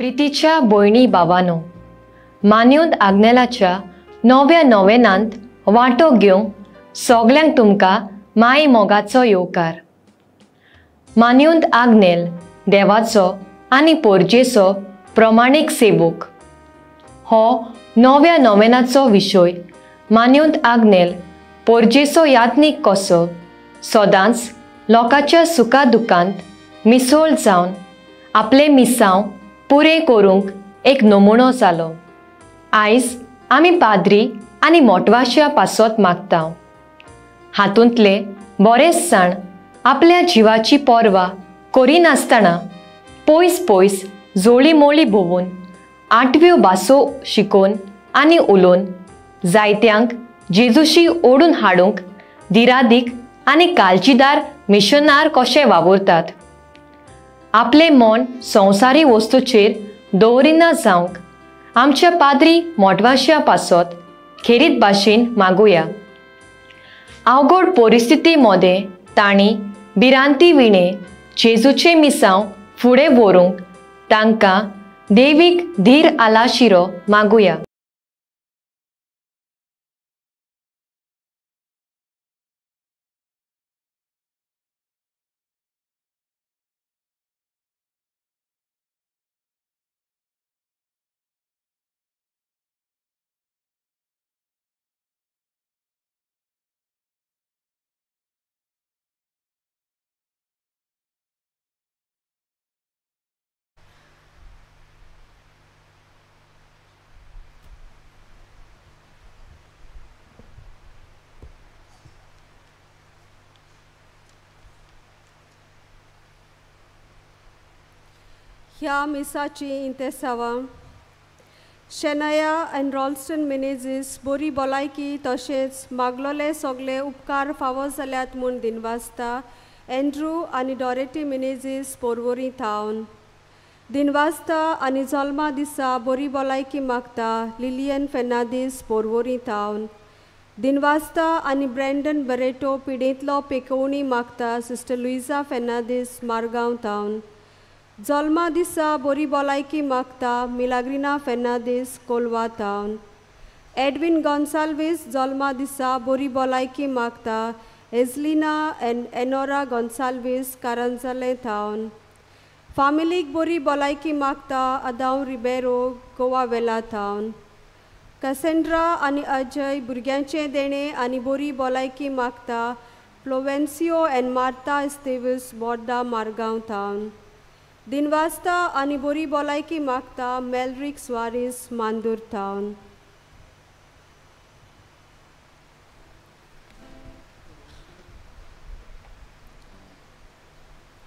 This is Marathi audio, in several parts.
प्रितीच्या भयणी भावांनो, मान्योद आग्नेलाच्या नव्या नोवेनांत वांटो घेवंक सगल्यांक तुमकां माय मोगाचो येवकार. मान्योद आग्नेल देवाचो आनी पोरजेचो प्रमाणीक सेवक. हो नव्या नोवेनाचो विशय मान्योद आग्नेल पोरजेचो यात्नीक कसो सदांच लोकांच्या सुखा दुखांत मिसळ जावन आपले मिसांव पुरे करूंक एक नमुनो जालो. आयज आमी पाद्री आनी मोटवाश्या पासत मागता. हातूंतले बरेच जाण आपल्या जिवाची पर्वा करिनासतना पयस पयस जोळी मोळी भोवून 8व्यो भासो शिकोवन आनी उलोवन जायत्यांक जेजूशी ओडून हाडूंक दिरादीक आनी काळजीदार मिशनार कशे वावुरतात. आपले मन संवसारी वस्तूचेर दवरिना जावंक आमच्या पाद्री मोटवाश्या पासत खेरीत भाशेन मागुया. अवघड परिस्थिती मध्ये तांणी भिरांती विणे जेजूचे मिसांव फुडें व्हरूंक तांकां देवीक धीर आलाशिरो मागुया. ह्या मिसाची इंतेसावां शेनाया आनी रॉल्स्टन मेनेझीस बरी भलायकी तशेंच मागलोले सगळे उपकार फावो जाल्यात म्हूण दिनवासता एंड्रू आनी डॉरेटी मेनेझीस पोरवोरी थावन. दिनवासता आनी जल्मा दिसा बरी भलायकी मागता लिलियन फेर्नांदीस पोरवोरी थावन. दिनवासता आनी ब्रँडन बरेटो पिडेंतलो पेकोवणी मागता सिस्टर लुइजा फेर्नांदीस मारगांव थावन. जल्मा दिसा बरी भलायकी मागता मिलाग्रिना फेर्नांदीस कोलवा थावन. एडविन गॉन्साल्वीस जल्मा दिसा बरी भलायकी मागता एझलिना एंड एनोरा गॉन्साल्वीस कारंजाले थावन. फामिलीक बरी भलायकी मागता आदांव रिबेरो गोवा वेला थावन. कसेंड्रा आनी अजय भुरग्यांचे देणे आनी बरी भलायकी मागता फ्लोवेन्सियो एंड मार्ता एस्तेविस बोर्दा मारगांव थावन. दिनवासता आनी बरी भलायकी मागता मेलरिक स्वारीस मांदूर थावन.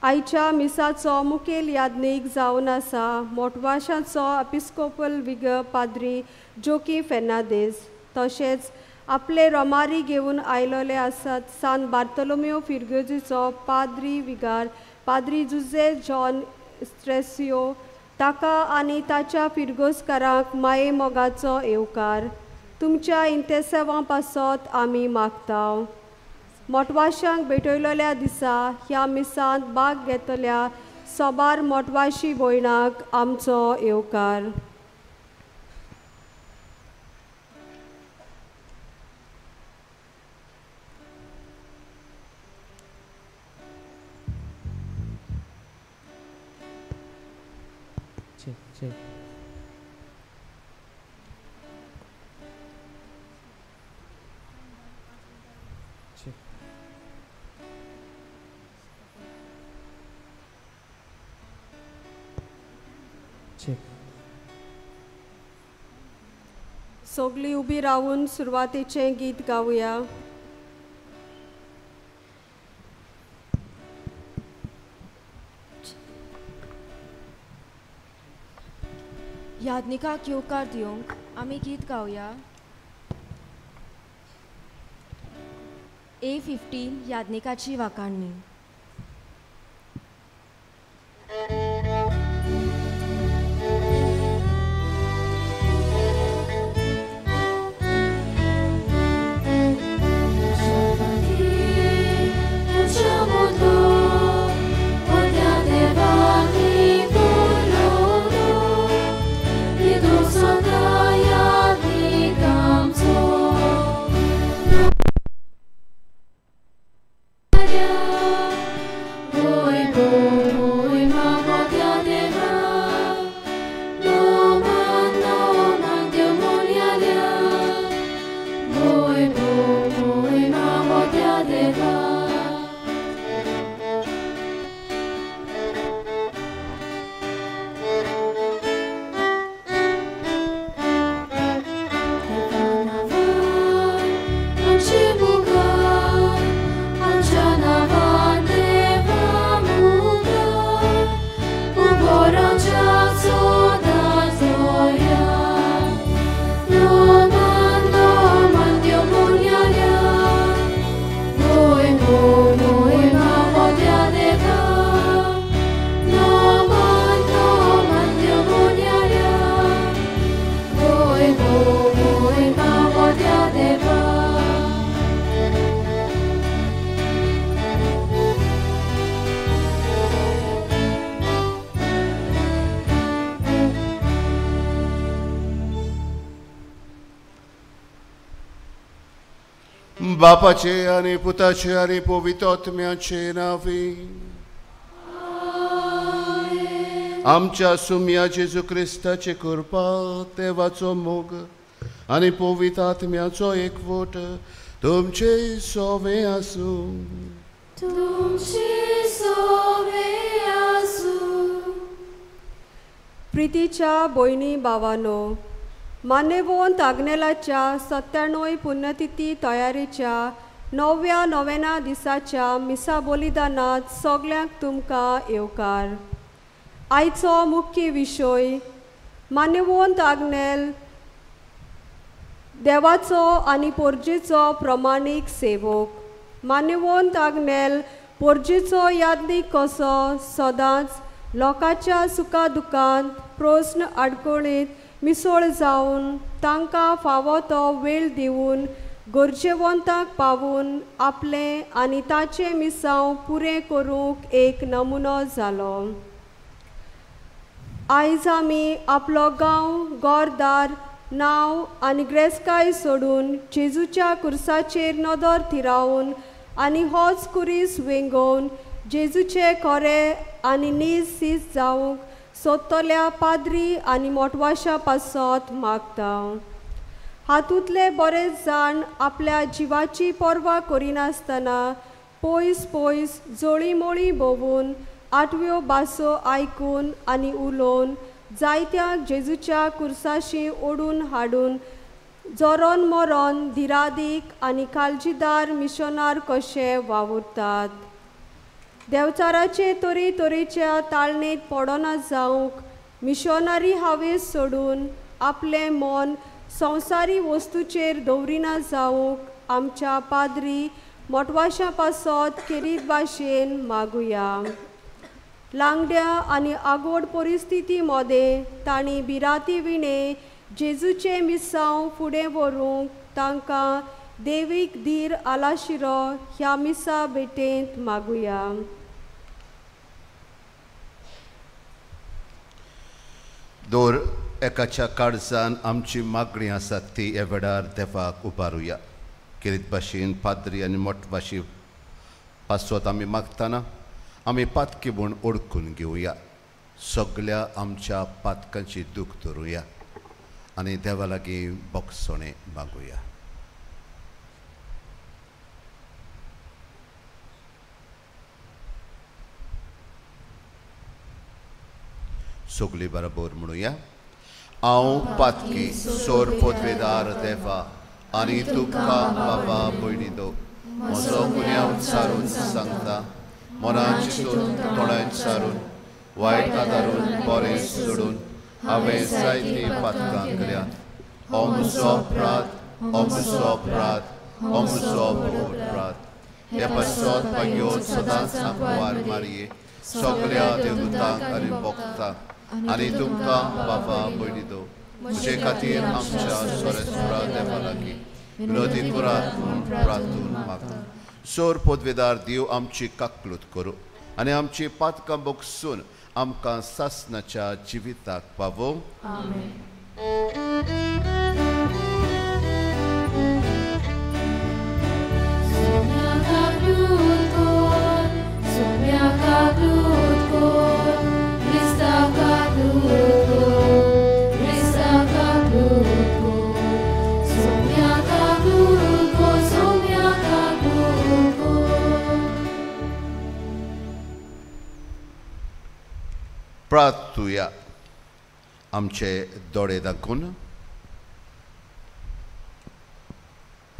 आयच्या मिसाचो मुखेल यादनीक जावन आसा मोटवाशाचो एपिस्कोपल विगर पाद्री जोकी फेर्नांदीस. तशेंच आपले रोमारी घेवन आयलोले आसात सान बार्तोलोमेव फिर्गोजीचो पाद्री विगार पाद्री जुझे जॉन स्ट्रेसियो. ताका आनी ताच्या फिरगोसकारांक माये मोगाचो येवकार. तुमच्या इंतेसेवां पासत आमी मागता. मोटवाशांक भेटयलोल्या दिसा ह्या मिसांत भाग घेतल्या सोबार मोटवाशी भयणाक आमचो येवकार. Check. सगळीं उबी रावून सुरवातेचें गीत गावया. यादनिकाक येवकार दिवंक आमी गीत गावया. A15 यादनिकाची वाकाणणी. Facciamo tu, बापाचे आनी पुताचे आनी पवित्र आत्म्याचे नावी. आमच्या सुम्या जेजू क्रिस्ताची कृपा, देवाचो मोग आनी पवित्र आत्म्याचो एकवट तुमचे सोबे आसूं. प्रितीच्या भयणी भावांनो, मान्यवंत आग्नेलाच्या 97 पुण्यतिथी तयारीच्या 9व्या नोवेना दिसाच्या मिसा बलिदानात सगळ्यांक तुमकां येवकार. आयचो मुख्य विशय मान्यवंत आग्नेल देवाचो आनी पोरजेचो प्रमाणीक सेवक. मान्यवंत आग्नेल पोरजेचो यादनीक कसो सदांच लोकांच्या सुखा दुखांत प्रस्न आडकोळीत मिसळ जावन तांकां फावो तो वेळ दिवन गरजेवंतांक पावून आपले आनी ताचे मिसांव पुरें करूंक एक नमुनो जालो. आयज आमी आपलो गांव, घरदार, नांव आनी ग्रेस्काय सोडून जेजूच्या कुर्साचेर नदर थिरावन आनी होच कुरीस वेंगोवन जेजूचे खरे आनी नीज सीज जावंक सोदतल्या पाद्री आनी मोटवाशा पासत मागता. हातूंतले बरेच जाण आपल्या जिवाची पर्वा करिनासतना पयस पयस जोळी मोळी भोवून आठव्यो भासो आयकून आनी उलोवन जायत्यांक जेजूच्या कुर्साशी ओडून हाडून जोरोन मोरोन धिरादीक आनी काळजीदार मिशनार कशे वावुरतात. देवचाराचे तरे तरेच्या ताळणेत पडना जावंक मिशनारी हावेस सोडून आपलें मन संवसारी वस्तूचेर दवरिना जावंक आमच्या पाद्री मोटवाशा पासत खेरीत भाशेन मागुया. लांगड्या आनी आगोड परिस्थिती मदें तांणी भिरांती विणे जेजूचे मिसांव फुडें व्हरूंक तांकां देवीक धीर आलाशिरो ह्या मिसा भेटेंत मागुया. दोर एकाच्या काळजान आमची मागणी आसा ती ह्या वेळार देवाक उबारुया. किरीत भाशेन पाद्री आनी मोटवाशी पासत आमी मागतना आमी पातकी म्हूण ओळखून घेवया. सगळ्या आमच्या पातकांची दूख धरुया आनी देवा लागीं बोगसोणें मागुया. सगळी बरोबर म्हणुया. हांव पातकी सोर पोदवेदार देवा आनी तुमकां बाबा भयणीनो म्हजो गुन्यांव विचारून सांगता. मनान चिंतून तोंडान सारून वायट आदारून बरें सोडून हांवें जायती पातकां केल्यात. हो म्हजो अपराध, हो म्हजो अपराध, हो म्हजो अपराध. हे पासत भाग्योन सदांच आंकवार मारये सगळ्या देवतांक आनी भक्तांक आनी तुमकां बाबा भयणीनो म्हजे खातीर आमच्या सोरेस्वरा देवा लागीं विनोदी करात म्हूण प्रार्थून मागता. सोर पोदवेदार देव आमची काकलूत करूं आनी आमची पातकां बोगसून आमकां सासणाच्या जिविताक पावो. प्रार्थुया. आमचे दोळे दाखून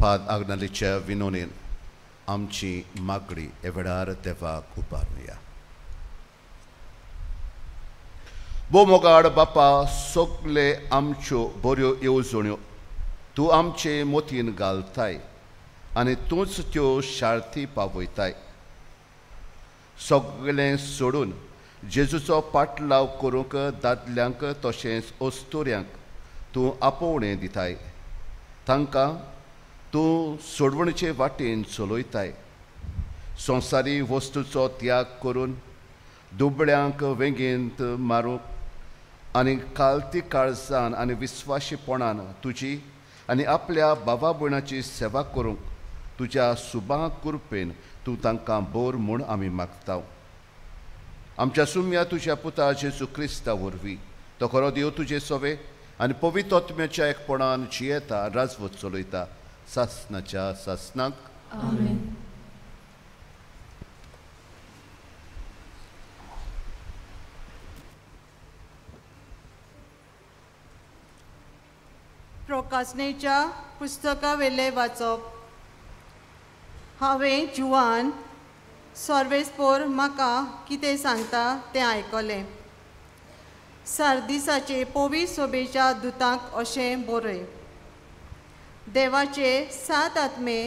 पाद आग्नालीच्या विनोनेन आमची मागणी ह्या वेळार देवाक उबारुया. बो मोगाड बापा, सगळे आमच्यो बऱ्यो येवजण्यो तूं आमचे मोतीन घालताय आनी तूंच त्यो शार्ती पावयताय. सगळें सोडून जेजूचो पाटलाव करूंक दादल्यांक तशेंच अस्तुऱ्यांक तूं आपोवणें दिताय. तांकां तूं सोडवणेचे वाटेन चलयताय. संवसारी वस्तूचो त्याग करून दुबळ्यांक वेंगेंत मारूंक आनी कालती काळजान आनी विस्वाशीपणान तुजी आनी आपल्या बाबा भयणाची सेवा करूंक तुज्या सुबा कृपेन तूं तांकां बोर म्हूण आमी मागता. आमच्या सुम्या तुज्या पुता जेजू क्रिस्ता वरवीं तो खरो देव तुजे सोवे आनी पवित्र आत्म्याच्या एकपणान जियेता राजवत चलयता सासनाच्या सासनाक. आमेन. प्रकाशनेच्या पुस्तका वेले वाचप. हांवें जुवान सर्वेस्पोर म्हाका कितें सांगता तें आयकलें. सार्दिसाचे पवित्र सोबेच्या दुतांक अशें बरय. देवाचे 7 आत्मे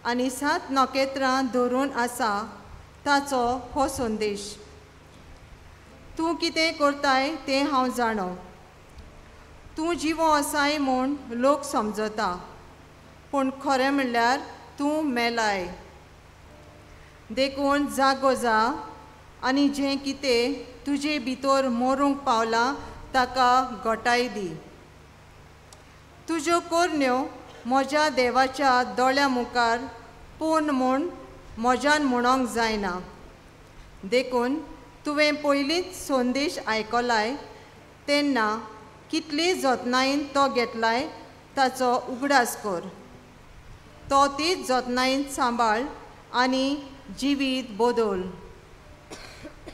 आनी 7 नखेत्रां धरून आसा ताचो हो संदेश. तूं कितें करताय तें हांव जाणो. तूं जिवो आसाय म्हूण लोक समजता, पूण खरें म्हणल्यार तूं मेलाय. देखून जागो जा आनी जें कितें तुजे भितर मरूंक पावलां ताका घटाय दी. तुज्यो कोरण्यो म्हज्या देवाच्या दोळ्या मुखार पूर्ण म्हूण म्हज्यान म्हणोंक जायना. देखून तुवें पयलींच संदेश आयकलाय तेन्ना कितली जतनायेन तो घेतलाय ताचो उगडास कर. तो तीच जतनायेन सांबाळ आनी जिवीत बदल.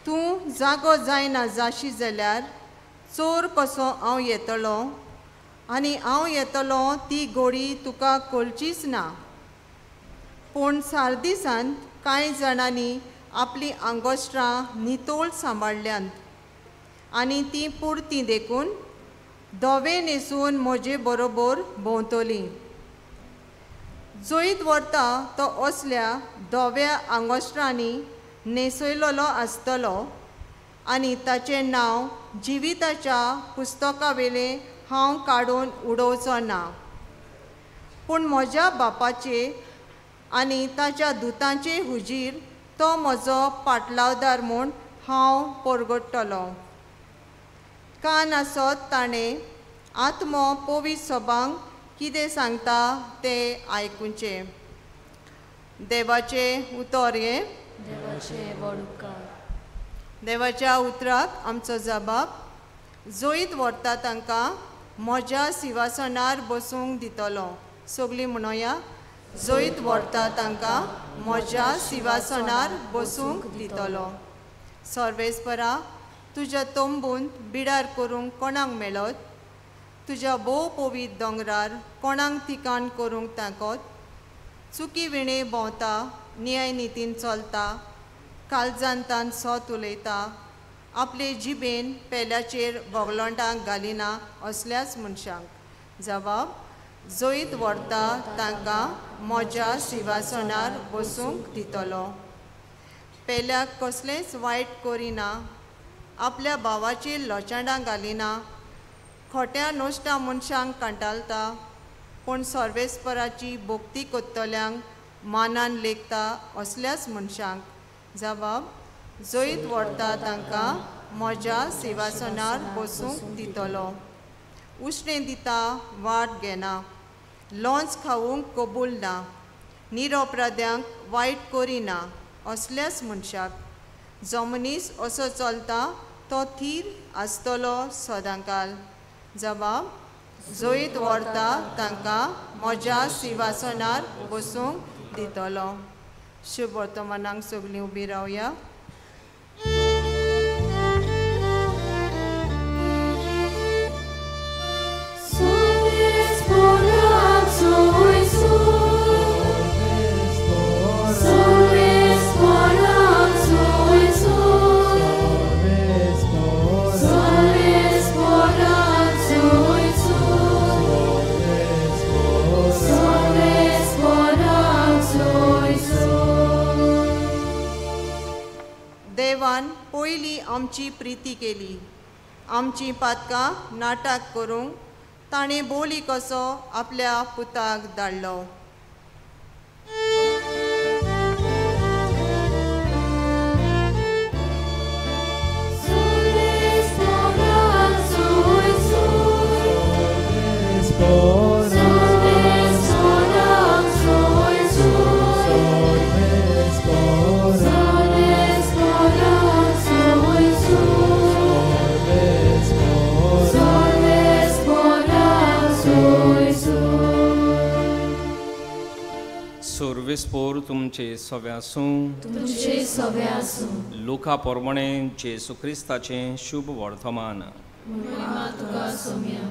तूं जागो जायना जाशी जाल्यार चोर कसो हांव येतलो आनी हांव येतलो ती घोडी तुका कळचीच ना. पूण सार्दिसांत कांय जाणांनी आपली आंगोश्टां नितोळ सांबाळल्यांत आनी ती पुर्ती देखून धवे न्हेसून म्हजे बरोबर भोंवतलीं. जोईत व्हरता तो असल्या धव्या आंगोश्टांनी न्हेसयलोलो आसतलो आनी ताचें नांव जिविताच्या पुस्तका वेलें हांव काडून उडोवचो ना. पूण म्हज्या बापाचे आनी ताच्या दुतांचे हुजीर तो म्हजो पाटलावदार म्हूण हांव परगडटलो. कान आसत ताणें आत्मो पवित्र सभांक कितें सांगता तें आयकुचें. देवाचें उतर हें. देवाच्या उतराक आमचो जबाब. जोईत व्हरता तांकां म्हज्या सिंहासनार बसूंक दितलो. सगळीं म्हणोया. जोईत व्हरता तांकां म्हज्या सिंहासनार बसूंक दितलो. सर्वेस्परा तुज्या तोंबून बिडार करूंक कोणाक मेळत. तुज्या भोव पवित्र दोंगरार कोणाक ठिकाण करूंक ताकत. चुकी विणे भोंवता, न्याय नितीन चलता, काळजांतान सोत उलयता, आपले जिबेन पेल्याचेर बोगलोंडांक घालिना असल्याच मनशांक. जबाब. जोईत व्हरता तांकां म्हज्या सिंहासनार बसूंक दितलो. पेल्याक कसलेंच वायट करिना, आपल्या भावाचेर लोचांडां घालिना, खोट्या नोश्टा मनशांक कांटाळटा, पूण सर्वेस्पराची भोक्ती कोत्तल्यांक मानान लेखता असल्याच मनशांक. जबाब. जोईत व्हरता तांकां म्हज्या सिंहासनार बसूंक दितलो. उश्णें दिता वाट घेना, लोंच खावूंक कबूल ना, निरपराध्यांक वायट करिना असल्याच मनशाक. जो मनीस असो चलता तो थीर आसतलो सदांकाल. जबाब. जोईत व्हरता तांकां म्हज्या सिंहासनार बसूंक दितलो. शुभ वर्तमानांक सगळीं उबी रावया. देवान पयलीं आमची प्रिती केली. आमची पातकां नाटक करूंक ताणें बोली कसो आपल्या पुताक धाडलो. Soy क्रिस्पोर तुमचे सवे आसूं. तुमचे सवे आसूं. लुका पोरमणे जेसू क्रिस्ताचें शुभ वर्तमान. महिमा तुका सोम्या.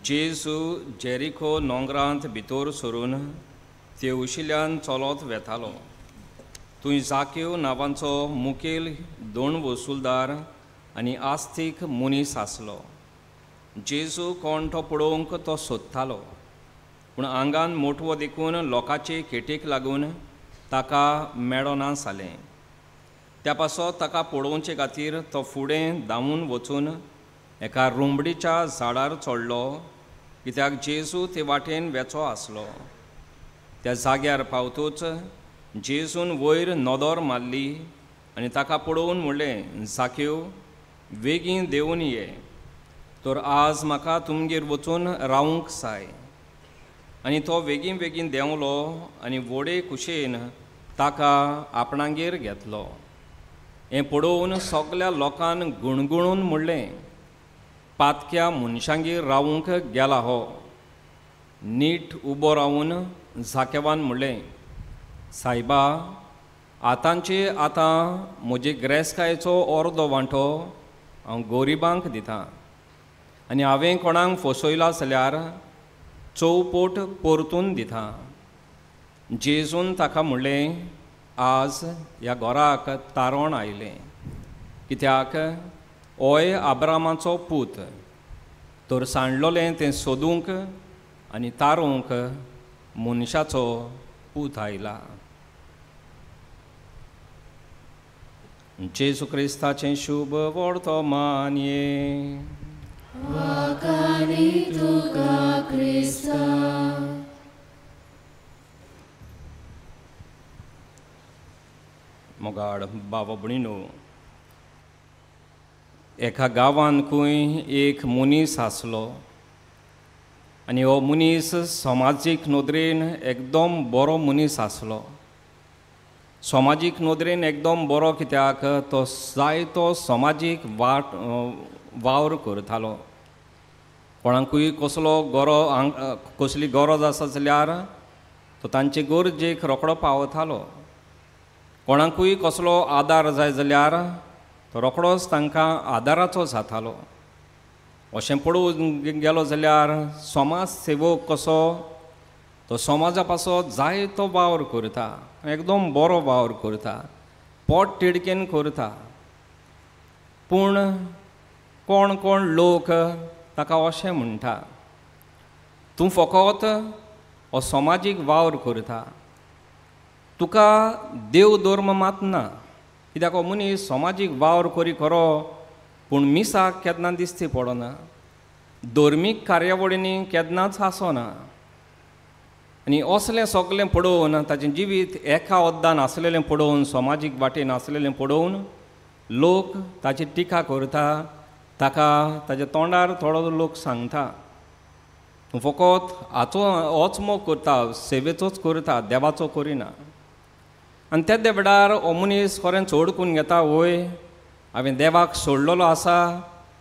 जेसू जेरिको नोंगरांत भितर सरून तेवशिल्यान चलत वेतालो. थंय जाकेव नांवांचो मुखेल दोन वसूलदार आनी आस्तीक मनीस आसलो. जेजू कोण तो पळोवंक तो सोदतालो, पूण आंगान मोटवो देखून लोकांचे केटेक लागून ताका मेळना जालें. त्या पासत ताका पळोवचे खातीर तो फुडें धांवून वचून एका रुंबडीच्या झाडार चडलो, कित्याक जेजू ते वाटेन वेचो आसलो. त्या जाग्यार पावतूच जेजून वयर नदर मारली आनी ताका पळोवन म्हणलें, जाकेव, बेगीन देंवन ये, तर आज म्हाका तुमगेर वचून रावूंक जाय. आनी तो बेगीन बेगीन देंवलो आनी व्हडे कुशेन ताका आपणागेर घेतलो. हें पळोवन सगल्या लोकांन गुणगुणून म्हणलें, पातक्या मनशांगेर रावूंक गेला हो. नीट उबो रावून जाकेवान म्हणलें, सायबा, आतांचे आतां म्हजे गिरेस्तकायेचो अर्दो वांटो हांव गोरिबांक दितां, आनी हांवें कोणाक फसयला जाल्यार चौपट परतून दितां. जेजून ताका म्हणलें, आज ह्या घराक तारण आयलें, कित्याक होय आब्रामाचो पूत. तर सांडलोलें तें सोदूंक आनी तारूंक मनशाचो पूत आयला. जेजू क्रिस्ताचें शुभ वर्तमान ये. वाकानी तुका क्रिस्ता. मोगाड बाबा भणीनो, एका गांवांत खंय एक मनीस आसलो, आनी हो मनीस समाजीक नदरेन एकदम बरो मनीस आसलो. समाजीक नदरेन एकदम बरो कित्याक तो जायतो समाजीक वावर करतालो. कोणाकूय कसली गरज आसा जाल्यार तो तांचे गरजेक रोखडो पावतालो. कोणाकूय कसलो आदार जाय जाल्यार तो रोखडोच तांकां आदाराचो जातालो. अशें पळोवन गेलो जाल्यार समाज सेवक कसो तो समाजा पासत जायतो वावर करता, एकदम बरो वावर करता, पोट तिडकेन करता. पूण कोण कोण लोक ताका अशें म्हणटा, तूं फकत हो समाजीक वावर करता, तुका देव धर्म मात ना. कित्याक हो मनीस समाजीक वावर करी खरो, पूण मिसाक केन्ना दिसती पडना, धर्मीक कार्यावळींनी केन्नाच आसना. आनी असलें सगलें पळोवन ताचें जिवीत एका वद्दान आसलेलें पळोवन, समाजीक वाटेन आसलेलें पळोवन लोक ताची टिका करता. ताका ताच्या तोंडार थोडो लोक सांगता, तूं फकत होच मोग करता, सेवेचोच करता, देवाचो करिना. आनी त्या देवडार हो मनीस खरें चड करून घेता, वय हांवें देवाक सोडलेलो आसा,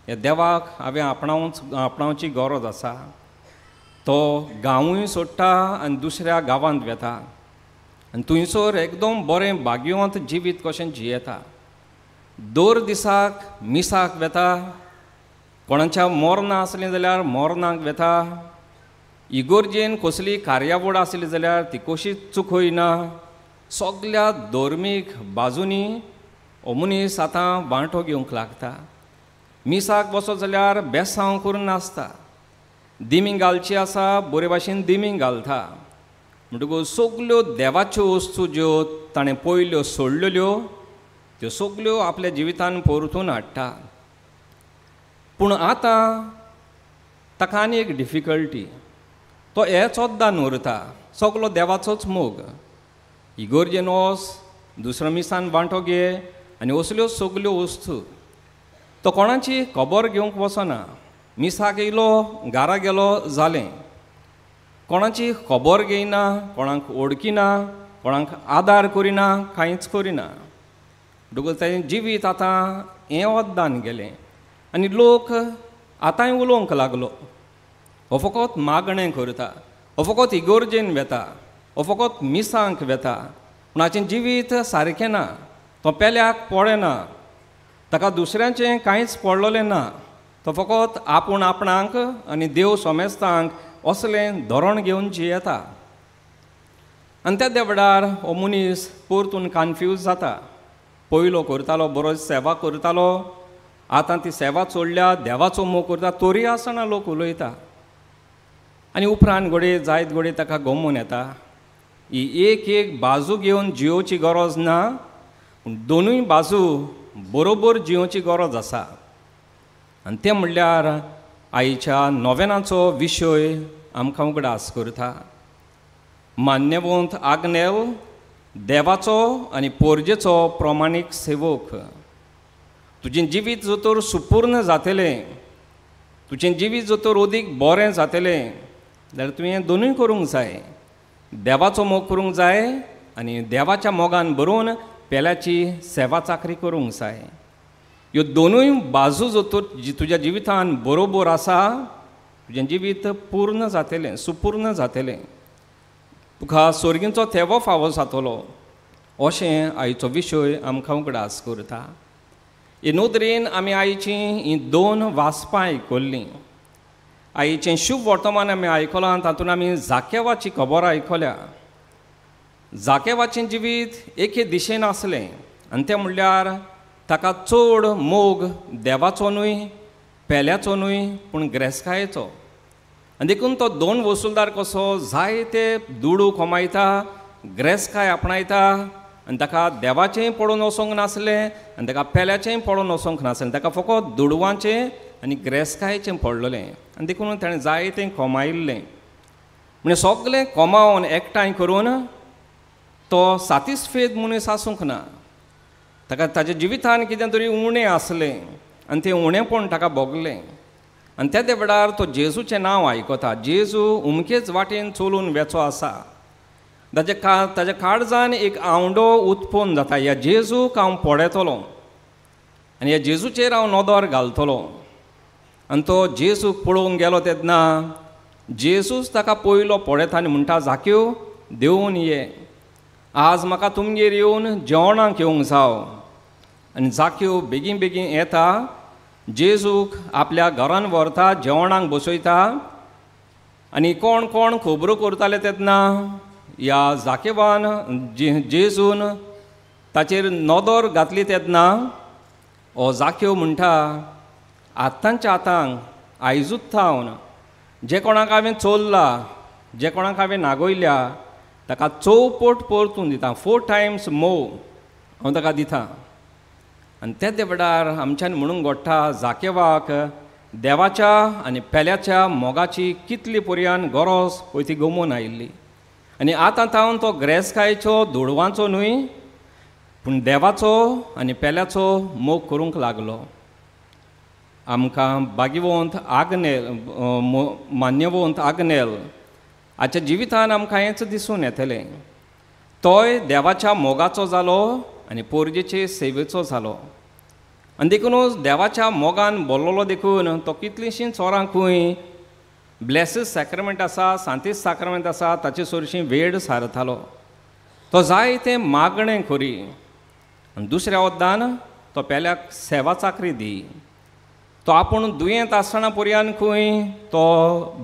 ह्या देवाक हांवें आपणावची गरज आसा. तो गांवूय सोडटा आनी दुसऱ्या गांवांत वेता आनी थंयसर एकदम बरें भाग्यवंत जिवीत कशें जियेता. दर दिसाक मिसाक वेता, कोणाच्या मरणां आसलीं जाल्यार मरणाक वेता, इगोर्जेन कसली कार्यावळ आसली जाल्यार ती कशीच चुकयना. सगल्या धर्मीक बाजूनी हो मनीस आतां वांटो घेवंक लागता. मिसाक वचत जाल्यार बेसांव करून नासता, दिमी घालची आसा बरे भाशेन दिमी घालता. म्हणटकूच सगल्यो देवाच्यो वस्तू ज्यो ताणें पयल्यो सोडलेल्यो त्यो सगल्यो आपल्या जिवितान परतून हाडटा. पूण आतां ताका आनी एक डिफिकल्टी, तो हेच वद्दान उरता, सगलो देवाचोच मोग. इगोर्जेन वच, दुसऱ्या मिसान वांटो घे आनी असल्यो सगल्यो वस्तू. तो कोणाची खबर घेवंक वचना. मिसाक येयलो, घरा गेलो, जालें. कोणाची खबर घेयना, कोणाक ओळखीना, कोणाक आदार करिना, कांयच करिना. म्हणटकूच ताचें जिवीत आतां हें वद्दान गेलें. आनी लोक आतांय उलोवंक लागलो, हो फकत मागणें करता, हो फकत इगोर्जेन वेता, हो फकत मिसांक वेता, पूण हाचें जिवीत सारकें ना. तो पेल्याक पडना, ताका दुसऱ्यांचें कांयच पडलोलें ना. तो फकत आपूण आपणाक आनी देव सोमेस्तांक असलें धोरण घेवन जियेता. आनी त्या देवडार हो मनीस परतून कन्फ्यूज जाता. पयलो करतालो बरो सेवा करतालो, आतां ती सेवा सोडल्या, देवाचो मोग करता, तोरी आसतना लोक उलयता. आनी उपरांत घडये जायत घडये ताका गमून येता. ही एक बाजू घेवन जियोवची गरज ना, पूण दोनूय बाजू बरोबर जियोवची गरज आसा. आनी तें म्हणल्यार आयच्या नोवेनाचो विशय आमकां उगडास करता. मान्यवंत आग्नेल देवाचो आनी पोरजेचो प्रमाणीक सेवक. तुजें जिवीत जोतोर सुपूर्ण जातलें, तुजें जिवीत जोतोर अदीक बरें जातलें, जाल्यार तुवें दोनूय करूंक जाय. देवाचो मोग करूंक जाय आनी देवाच्या मोगान भरून पेल्याची सेवा चाकरी करूंक जाय. ह्यो दोनूय बाजू जोतोर तुज्या जिवितान बरोबर आसा, तुजें जिवीत पूर्ण जातलें, सुपूर्ण जातलें. तुका स्वर्गींचो थेवो फावो जातलो, अशें आयचो विशय आमकां उगडास करता. हे नोदरेन आमी आयचीं ही 2 वाचपां आयकल्लीं. आयचें शुभ वर्तमान आमी आयकलां, तातूंत आमी जाकेवाची खबर आयकल्या. जाकेवाचें जिवीत एके दिशेन आसलें, आनी तें म्हणल्यार ताका चड मोग देवाचो न्हय, पेल्याचो न्हय, पूण ग्रेस्कायेचो. आनी देखून तो 2 वसूलदार कसो जायते दुडू कमायता, ग्रेस्काय आपणायता, आनी ताका देवाचेंय पडोवन वचोंक नासलें आनी ताका पेल्याचेंय पडोवन वचोंक नासलें. ताका फकत दुडवांचें आनी ग्रेस्कायेचें पडलेलें. आनी देखून ताणें जायतें कमायिल्लें. म्हणजे सगळें कमावन एकठांय करून तो सॅटिस्फायड मनीस आसूंक ना. ताका ताच्या जिवितान कितें तरी उणें आसलें आनी तें उणेंपण ताका भोगलें. आनी त्या देवडार तो जेजूचें नांव आयकता. जेजू उमकेच वाटेन चलून वेचो आसा. ताच्या काळजान एक आवंडो उत्पन्न जाता. ह्या जेजूक हांव पळयतलो आनी ह्या जेजूचेर हांव नदर घालतलो. आनी तो जेजूक पळोवंक गेलो तेन्ना जेजूच ताका पयलो पळयता आनी म्हणटा, जाक्यो देंवून ये, आज म्हाका तुमगेर येवन जेवणाक येवंक जाव. आनी जाक्यो बेगीन बेगीन येता. जेजूक आपल्या घरान व्हरता, जेवणाक बसयता. आनी कोण कोण खबरो करताले तेन्ना ह्या जाकेवान जेजून ताचेर नदर घातली तेन्ना हो जाक्यो म्हणटा, आतांच्या आतांक आयजूच थावन जे कोणाक हांवें चोरला, जे कोणाक हांवें नागयल्या, ताका चौपट परतून दिता. 4 times more हांव ताका दिता. आनी त्या देवडार आमच्यान म्हणूंक घडटा, जाकेवाक देवाच्या आनी पेल्याच्या मोगाची कितली पर्यान गरज पळय ती गमून आयिल्ली. आनी आतां तावन तो ग्रेस्कायेचो दुडवांचो न्हय, पूण देवाचो आनी पेल्याचो मोग करूंक लागलो. आमकां भाग्यवंत आग्नेल, मान्यवंत आग्नेल हाच्या जिवितान आमकां हेंच दिसून येतलें. तोय देवाच्या मोगाचो जालो आनी पोरजेचे सेवेचो जालो. आनी देखूनच देवाच्या मोगान बोल्लोलो देखून तो कितलींशींच वरांकूय ब्लेसीस सॅक्रमेंट आसा, सांतीस सॅक्रमेंट आसा, ताचे चडशी वेळ सारतालो. तो जायतें मागणें करी. आनी दुसऱ्या वद्दान तो पेल्याक सेवा चाकरी दी. तो आपूण दुयेंत आसतना पर्यान खंय तो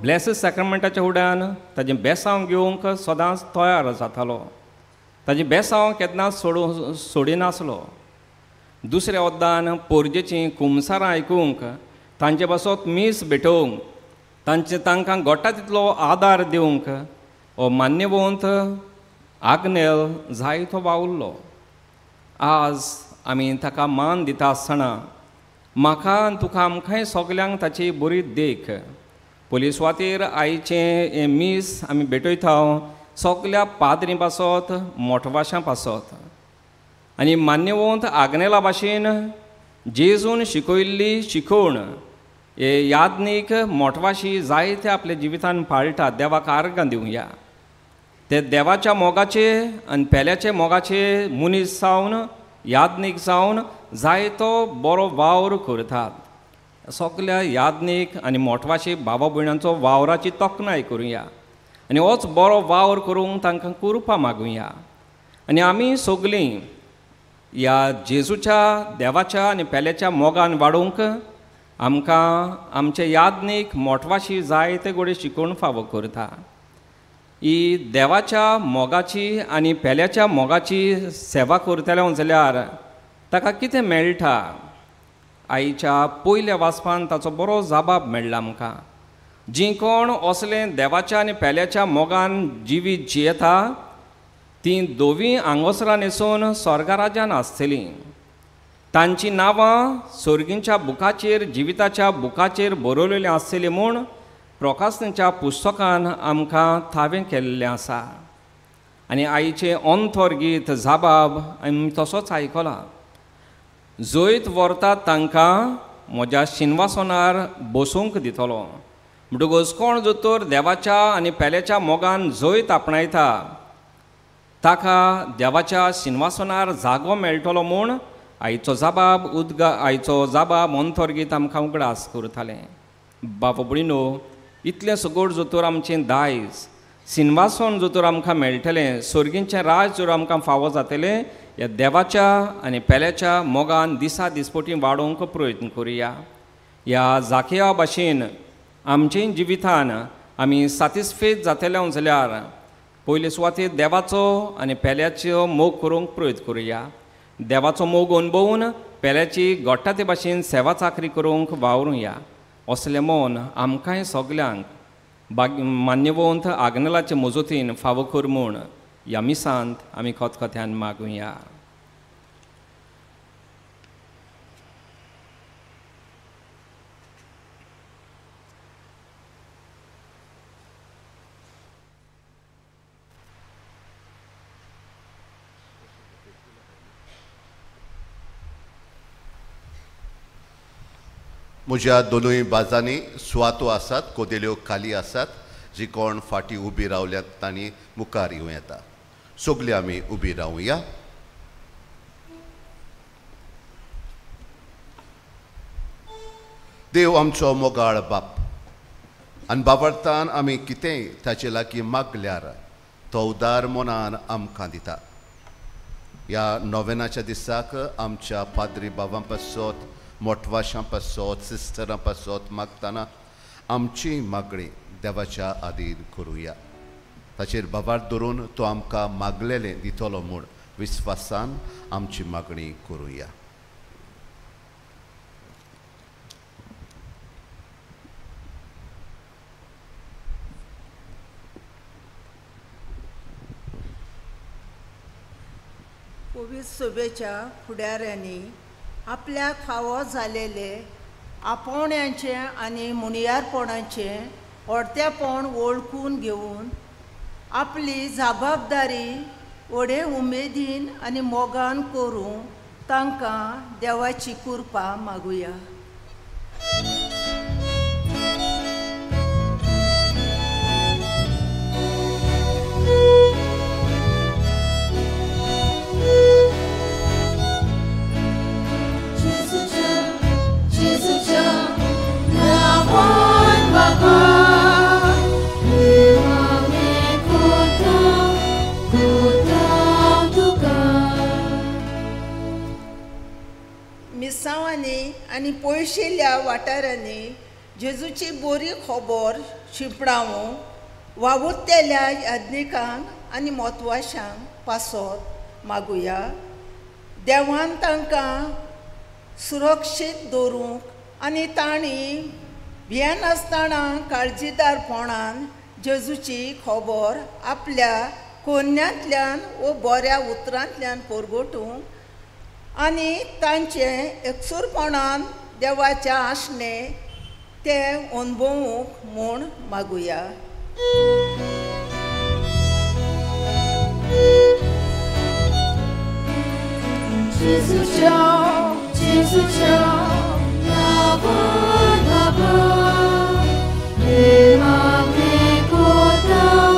ब्लेसीस सॅक्रमेंटाच्या फुड्यान ताजें बेसांव घेवंक सदांच तयार जातालो. ताजें बेसांव केन्नाच सोडिनासलो. दुसऱ्या वद्दान पोरजेचीं कुमसारां आयकूंक, तांचे बसत मीस भेटोवंक, तांकां घडटा तितलो आदार दिवंक हो मान्यवंत आग्नेल जायतो वावुरलो. आज आमी ताका मान दिता आसतना म्हाका आनी तुका आमकांय सगल्यांक ताची बरी देख. पुलीस सुवातेर आयचें हें मीस आमी भेटयता सगल्या पाद्री पासत, मोठवाशां पासत. आनी मान्यवंत आग्नेला भाशेन जेजून शिकयल्ली शिकोवण हे यादनीक मोठवाशी जायते आपल्या जिवितान पाळटा. देवाक आर्गां दिवया. ते देवाच्या मोगाचे आनी पेल्याचे मोगाचे मनीस जावन, यादनीक जावन जायतो बरो वावर करतात. सगल्या यादनीक आनी मोठवाशी भावा भयणांचो वावराची तोखणाय करुया. आनी होच बरो वावर करूंक तांकां करपा मागुया. आनी आमी सगळीं ह्या जेजूच्या देवाच्या आनी पेल्याच्या मोगान वाडूंक आमकां आमचे यादनीक मोटवाशी जायते गोडे शिकोवन फावो करता. ही देवाच्या मोगाची आनी पेल्याच्या मोगाची सेवा करतले जाल्यार ताका कितें मेळटा. आईच्या पयल्या वाचपान ताचो बरो जाबाब मेळ्ळा आमकां. जीं कोण असलें देवाच्या आनी पेल्याच्या मोगान जिवीत जियेता तीं दोवी आंगोसरां न्हेसून स्वर्गा राज्यान आसतलीं. तांची नांवां सर्गींच्या बुकाचेर जिविताच्या बुकाचेर बरयलेलीं आसतलीं म्हूण प्रकाशनाच्या पुस्तकान आमकां थावें केल्लें आसा. आनी आईचें अंतर गीत जाबाब आमी तसोच आयकला. जैत व्हरतात तांकां म्हज्या शिनवासोनार बसूंक दितलो. म्हणटकूच कोण जोतोर देवाच्या आनी पेल्याच्या मोगान जैत आपणायता ताका देवाच्या शिनवासोनार जागो मेळटलो म्हूण आईचो जाबाब अंतर्गीत आमकां उगडास करतालें. बाबा भयणो, इतलें सगळ जोतोर आमचें दायज शिनवासन जोतोर आमकां मेळटलें, सर्गींचें राज जर आमकां फावो जातलें, ह्या देवाच्या आनी पेल्याच्या मोगान दिसा दिसपटी वाडोवंक प्रयत्न करुया. ह्या जाकेया भाशेन आमचे जिवितान आमी सॅटिस्फायड जातले जाल्यार पयले सुवातेर देवाचो आनी पेल्याचो मोग करूंक प्रयत्न करुया. देवाचो मोग अणभवून पेल्याची घोडटा ते भाशेन सेवा चाकरी करूंक वावरुया. असलें मन आमकांय सगल्यांक मान्यवंत आग्नेलाचे मजतीन फावो कर म्हूण ह्या मिसांत आमी खतखत्यान मागुया. म्हज्या दोनूय बाजांनी सुवातो आसात, कोदेल्यो खाली आसात. जी कोण फाटी उबी रावल्यात तांणी मुखार येवं येता. सगळीं आमी उबी रावुया. देव आमचो मोगाळ बाप, आनी बाबडतान आमी कितेंय ताचे लागीं मागल्यार तो उदार मनान आमकां दिता. ह्या नोवेनाच्या दिसाक आमच्या पाद्री बाबां पासत, मोटवाशां पासत, सिस्टरां पासत मागतना आमची मागणी देवाच्या आदीन करुया. ताचेर बाबार धरून तो आमकां मागलेलें दितलो म्हूण विस्वासान आमची मागणी करुया. पवित्र सभेच्या फुडाऱ्यांनी आपल्याक फावो जालेले आपोवण्यांचें आनी मुणयारपणाचें व्हडतेपण वळखून घेवन आपली जबाबदारी व्हडे उमेदीन आनी मोगान करूं तांकां देवाची कृपा मागुया. मिसांवांनी आनी पयशिल्ल्या वाठारांनी जेजूची बरी खबर शिंपडावंक वावुरतेल्या याज्ञिकांक आनी मोतवाशांक पासत मागुया. देवान तांकां सुरक्षीत दवरूंक आनी तांणी भियेन आसतना काळजीदारपणान जेजूची खबर आपल्या कोन्यांतल्यान व बऱ्या उतरांतल्यान परगटूंक आनी तांचें एकसूरपणान देवाच्या आशणे ते अणभवूंक म्हूण मागुया. जेजूच्या नांवान बाबा आमी कोताव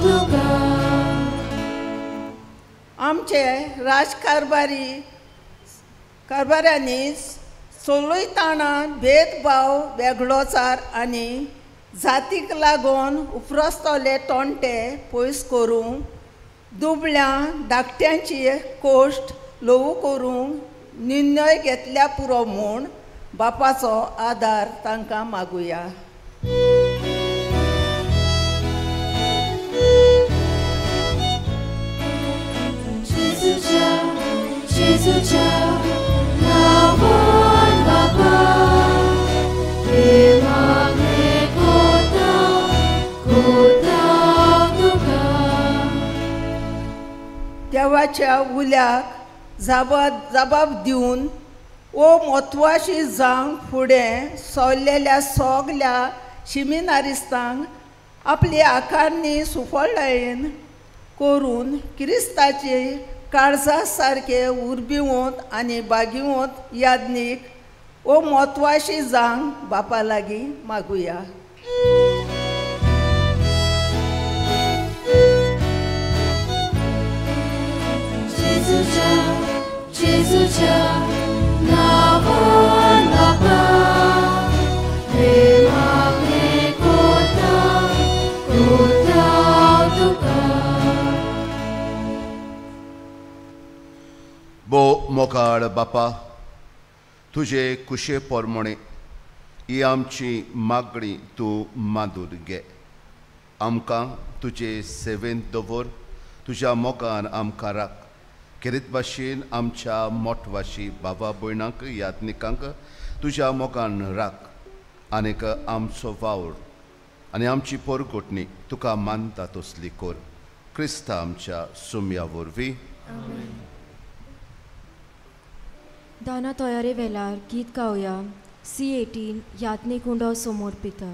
तुका. आमचे कारभाऱ्यांनी चलयताना भेदभाव वेगळोचार आनी जातीक लागून उपरस्तले तोंटे पयस करूंक, दुबळ्यां धाकट्यांची कोश्ट ल्हवू करूंक निर्णय घेतल्या पुरो म्हूण बापाचो आदार तांकां मागुया. जेजूच्या नांवान बाबा देवाक कोता तुका. देवाच्या उल्याक जबाब दिवन ओ म्हत्वाची जावंक फुडें सोल्लेल्या सगल्या शिमिनारिस्तांक आपली आकारणी सुफळटायेन करून क्रिस्ताची काळजा सारके उर्बिवंत आनी बागिवंत यादनीक ओ म्हत्वाची जावंक बापा लागीं मागुया. जेजूच्या नांवान बापा देवाक कोता तुका. बो मोगाळ बापा, तुजे कुशे पोरमणे ही आमची मागणी तूं मांडून घे. आमकां तुजे सेवेंत दवर, तुज्या मोगान आमकां राख. खेरीत भाशेन आमच्या मोठवाशी बाबा भयणांक यात्निकांक तुज्या मोगान राख. आनीक आमचो वावर आनी आमची पोरगोटणी तुका मानता तसली कोर. क्रिस्ता आमच्या सुमया वरवीं. दाना तयारे वेल्यार गीत गावया. C18 यातने कुंडो समोर पिता.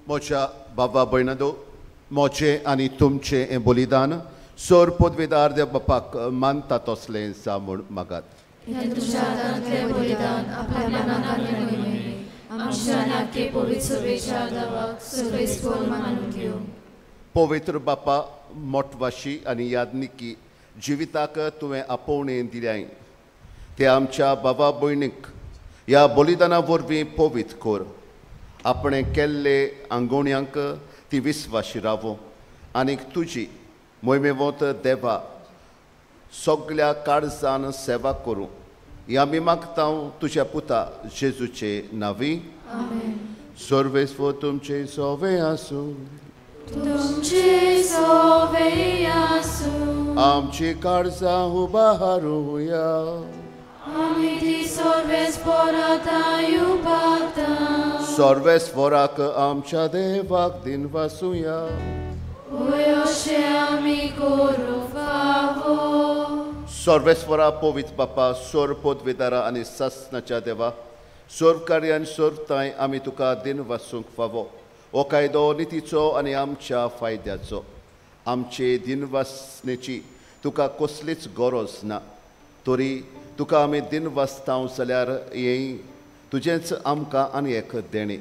मोच्या बाबा भयणांदो, मोचें आनी तुमचें हें बलिदान सोर पदवेदार देव बापाक मानता तसलें जा म्हूण मागात. पवित्र बापा, मोठवाशी आनी यादनिकी जिविताक तुवें आपोवणें दिल्याय ते आमच्या बाबा भयणीक ह्या बलिदाना वरवीं पवित्र कोर. आपणे केल्ले आंगोण्यांक ती विस्वाशी रावो आनीक तुजी मोहिमेवंत देवा सगल्या काळजान सेवा करूं ही आमी मागता तुज्या पुता जेजूचे नांवी. सर्वेस्व तुमचे सोवे आसूं. आमची काळजां उबारूया. सर्वेस्वराक आमच्या देवाक दिन वासुया. सर्वेस्वरा पवित्र बापा, सोर पदवेदारा आनी सासणाच्या देवा, सोर कार्यान सोरताय आमी तुका दिन वासूंक फावो. हो कायदो नितीचो आनी आमच्या फायद्याचो. आमचे दिनवासनेची तुका कसलीच गरज ना. तरी तुका आमी दिन वाचता जाल्यार हें तुजेंच आमकां आनी एक देणे.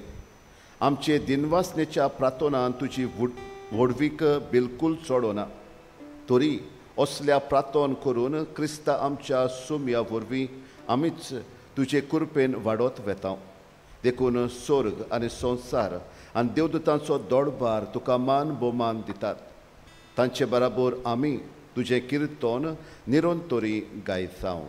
आमचे दिनवासनेच्या प्रार्थनान तुजी व्हडवीक बिलकुल सोडोना. तरी असल्या प्रार्थन करून क्रिस्ता आमच्या सुमया वरवीं आमीच तुजे कृपेन वाडत वेता. देखून स्वर्ग आनी संवसार आनी देवदूतांचो दोडबार तुका मान भोवमान दितात. तांचे बराबर आमी तुजें किर्तन निरंतरी गायता.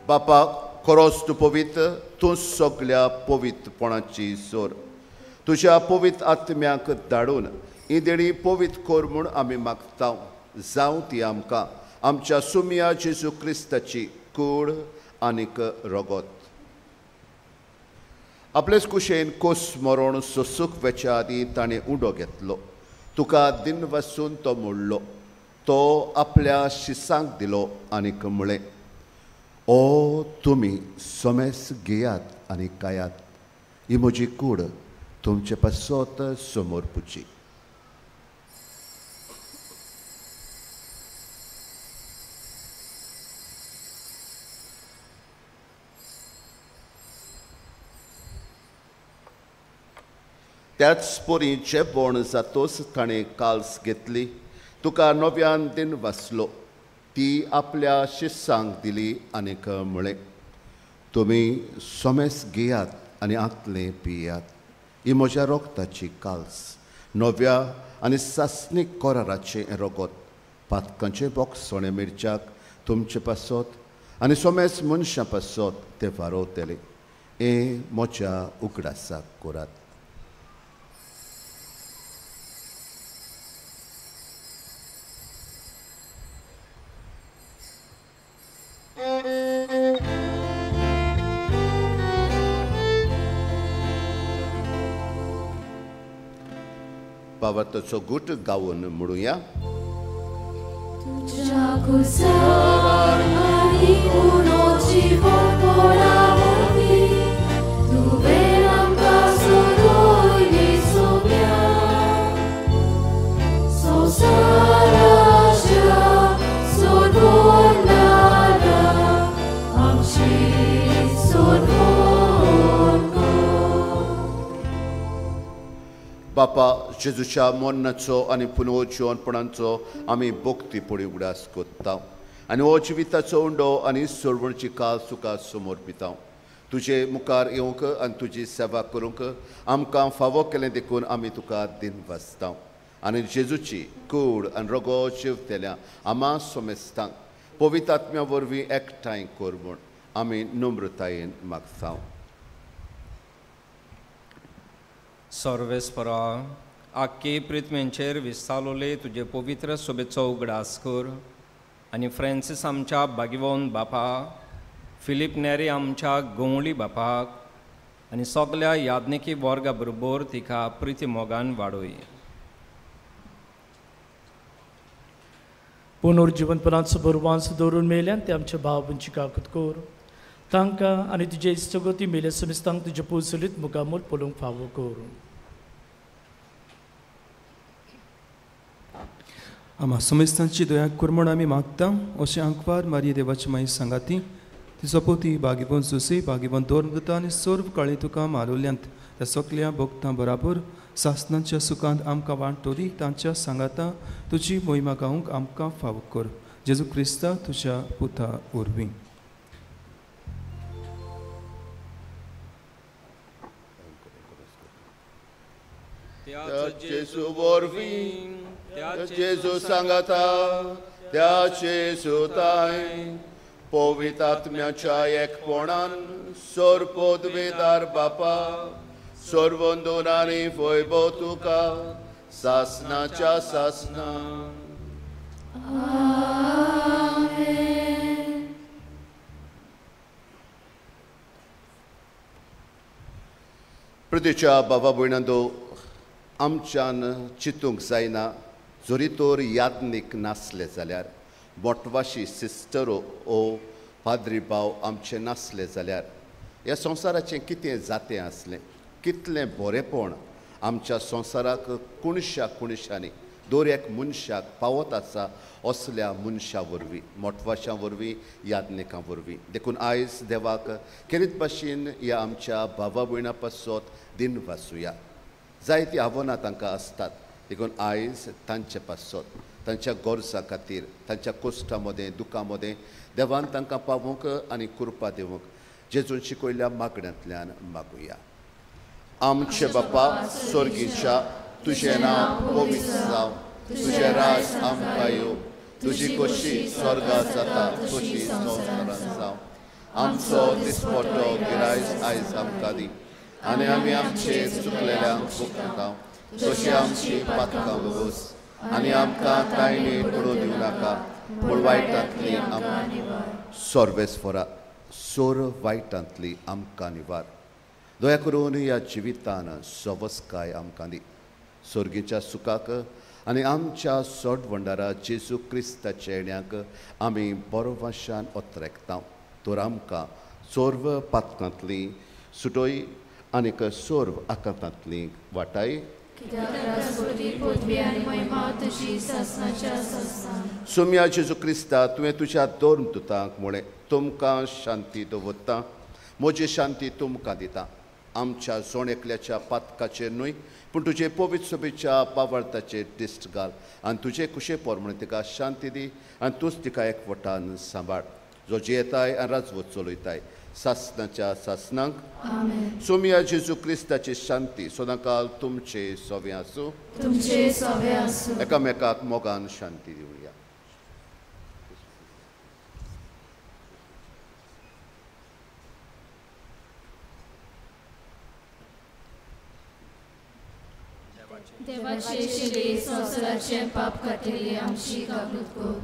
बापा, खरोच तूं पवित्र, तूं सगळ्या पवित्रपणाची सोर. तुज्या पवित्र आत्म्याक धाडून ही देणी पवित्र कोर म्हूण आमी मागता. जावं ती आमकां आमच्या सुमया जेजू क्रिस्ताची कूड आनीक रगत. आपलेच कुशेन कोस मरण सोसूंक वेच्या आदीं ताणें उडो घेतलो. तुका दिन वसून तो मोडलो. तो आपल्या शिसांक दिलो आनीक म्हळें, ओ तुमी सोमेस घेयात आनी कायात. ही म्हजी कूड तुमचे पासत समोर पुची. त्याच परी जेवण जातोच ताणें काल्स घेतली. तुका नव्यान दिन वाचलो. ती आपल्या शिसांक दिली आनीक म्हळें, तुमी सोमेस घेयात आनी आतले पियात. ही म्हज्या रोगताची काल्स, नव्या आनी सासणीक कोराराचें रगत. पातकांचे बोगसणे मिरच्याक तुमचे पासत आनी सोमेस मनशां पासत ते वारोवतले. हे म्हज्या उगडासाक करात. पावताचो गूट गावून म्हणुया. तुझ्या कुसार आनी उनोची पोरावोवी, तुवें आमकां सोडोयली सोम्या. संवसाराच्या सोडवणारा आमची सोडवण कर. बापा, जेजूच्या मरणाचो आनी पुनरुज्जीवनपणाचो आमी भक्तीपणी उगडास कोत्ता आनी हो जिविताचो उंडो आनी सोडवणची काल तुका समर्पिता. तुजे मुखार येवंक आनी तुजी सेवा करूंक आमकां फावो केलें देखून आमी तुका दिन वाचता. आनी जेजूची कूड आनी रगो जिवतेल्या आमा सोमेस्तांक पवित्र आत्म्या वरवीं एकठांय कर म्हूण आमी नम्रतायेन मागता. सर्वेस्परा, आख्खे पृथ्वेचेर विस्तारलोले तुजे पवित्र सोबेचो उगडास कर आनी फ्रांसीस आमच्या भागिवोन बापा, फिलीप नेरी आमच्या गवळी बापाक आनी सगल्या याज्ञिकी वर्गा बरोबर तिका प्रिती मोगान वाडोय. पुनर्जीवनपणाचो बरवांस दवरून मेल्यान ते आमच्या भाव भयणीची काकूत कर. तांकां आनी तुजे इश्टगती मेले सुमिस्तांक तुजे पोसलीत मुखामोल पळोवंक फावो कर. आम्हा समेस्तांची दया कर म्हूण आमी मागता. अशें आंकवार मारये देवाची माई सांगाती, तिचो पोती भागिवंत सुसी, भागिवंत दोरदूता आनी सर्व काळी तुका मारुल्यांत त्या सगल्या भक्तां बराबर सासणांच्या सुखांत आमकां वांटोली. तांच्या सांगाता तुजी मोहिमा गावंक आमकां फावो कर. जेजू क्रिस्ता तुज्या पुता वरवीं. जेजू वरवीं, जेजू सांगाता, त्या जेजू ताय पवित्रात्म्याच्या एकपणान सोरपोदवेदार बापा सोरवंदोनानी वैभव तुका सासनाच्या सासना प्रतीच्या बाबा भयणांदो आमच्यान चिंतूंक जायना जरी तर यादनीक नासले जाल्यार मोटवाशी सिस्टरो ओ पाद्री भाव आमचे नासले जाल्यार ह्या संवसाराचें कितें जातें आसलें कितलें बरेंपण आमच्या संवसाराक कुणशांनी दर एक मनशाक पावत आसा असल्या मनशा वरवीं मोटवाशां वरवीं यादनिकां वरवीं देखून आयज देवाक केरीत भाशेन ह्या आमच्या भावा भयणां पासत दिन वाचुया जायतीं आव्हानां तांकां आसतात देखून आयज तांचे पासत तांच्या गरजां खातीर तांच्या कोश्टा मदें दुखां मदें देवान तांकां पावूंक आनी कृपा दिवंक जेजून शिकयल्या मागण्यांतल्यान मागुया आमचे बापा स्वर्गीच्या तुझें नांव पवित्र जावं तुझें राज आमकां येवं तुजी कशी स्वर्गांत जाता तशी संवसारांत जावं आमचो दिसपट्टो गिरायज आयज आमकां दी आनी आमी आमचे चुकलेल्यांक भोगतांव तशी आमची पातकां वगोस आनी आमकां कांय पडूं दिवं नाका पूण वायटांतली आमकां सर्वेस्वरा सोर वायटांतली आमकां निवार दया करून ह्या जिवितान सवस्काय आमकां दी सर्गीच्या सुखाक आनी आमच्या सोडवंडारा जेजू क्रिस्ताच्या येण्याक आमी बरो भाशान ओतरेकतांव तर आमकां सोर्व पातकांतली सुटोय आनीक सोर्व आकांतांतली वाटाय सुम्या जेजू क्रिस्ता तुवें तुज्या दोन दुतांक म्हळें तुमकां शांती दवरता म्हजी शांती तुमकां दिता आमच्या जोण एकल्याच्या पातकाचेर न्हय पूण तुजे पवित्र सोबेच्या पावळताचेर दिश्ट घाल आनी तुजे कुशे पोरमणे तिका शांती दी आनी तूंच तिका एकवटान सांबाळ जो जियेताय आनी राजवत चलयताय सासनाच्या सासनांक सोम्या जेजू क्रिस्ताची शांती सदांकाल तुमचे सोवे आसूं एकामेकाक मोगान शांती दिवया देवाचे शिले संवसाराचे पाप काटेले आमची काकूत कर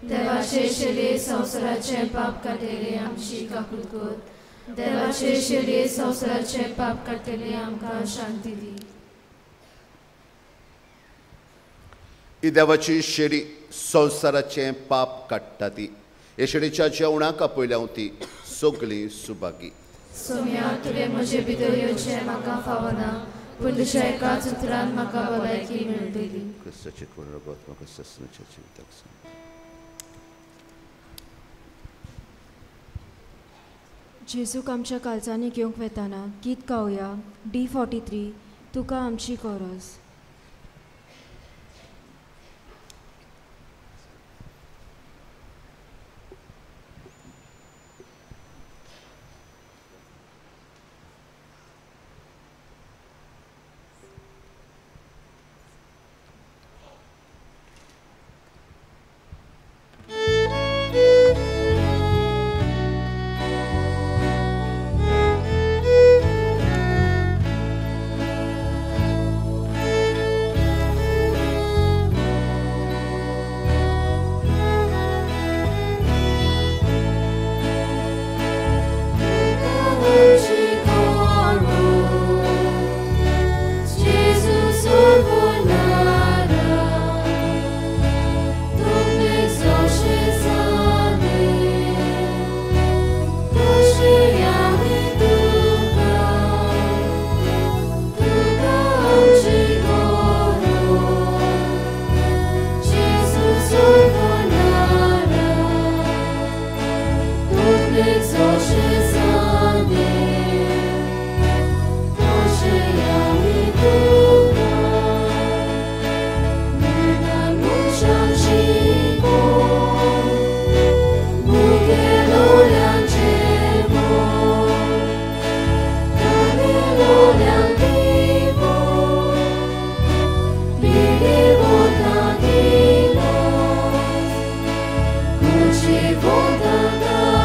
देवाचे शिले संवसाराचे पाप काटेले आमची काकूत कर देवाचे शिले संवसाराचे पाप काटेले आमकां शांती दी ही देवाची शेडी संवसाराचे पाप काडटा ती हे शेडीच्या जेवणाक आपयल्या ती सगळी सुभागी सोम्या तुवें म्हजे भितर येवचें म्हाका फावना पूण तुज्या एकाच उतरान म्हाका भलायकी मेळटली क्रिस्ताचे कोण रगत म्हाका ससनाच्या चिंतक सांग जेजूक आमच्या काळजांनी घेवंक वेताना गीत गावया D43 तुका आमची गरज Vontade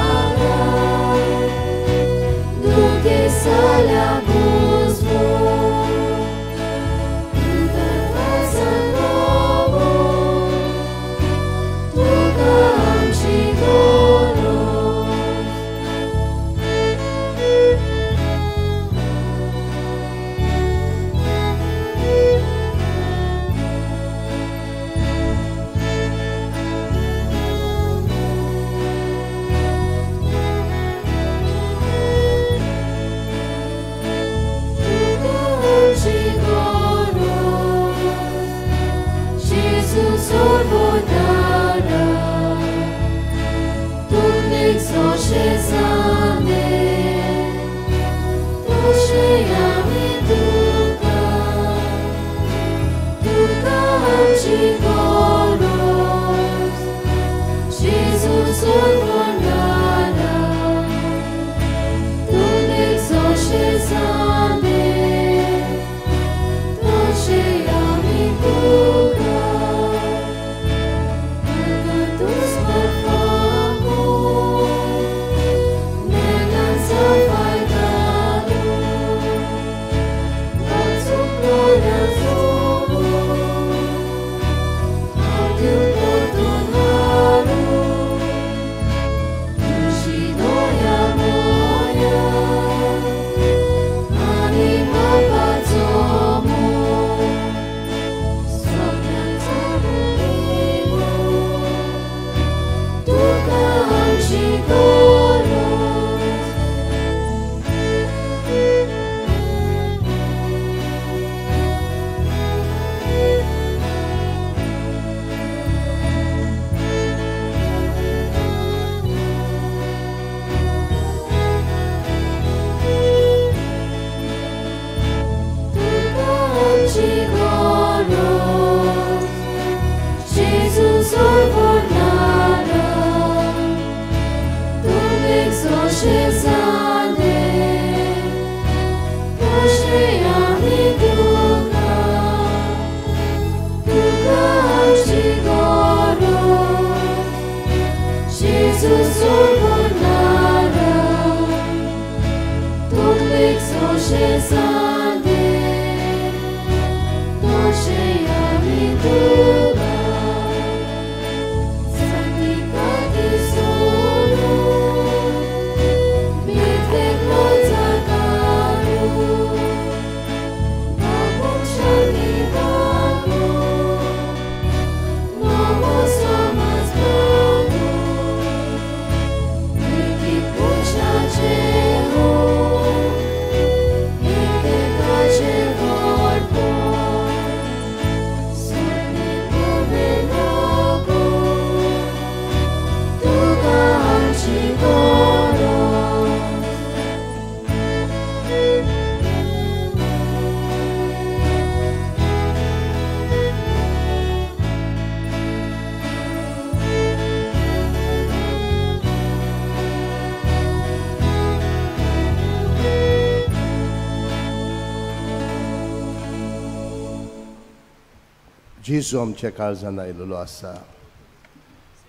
जेजू आमच्या काळजान आयिल्लो आसा.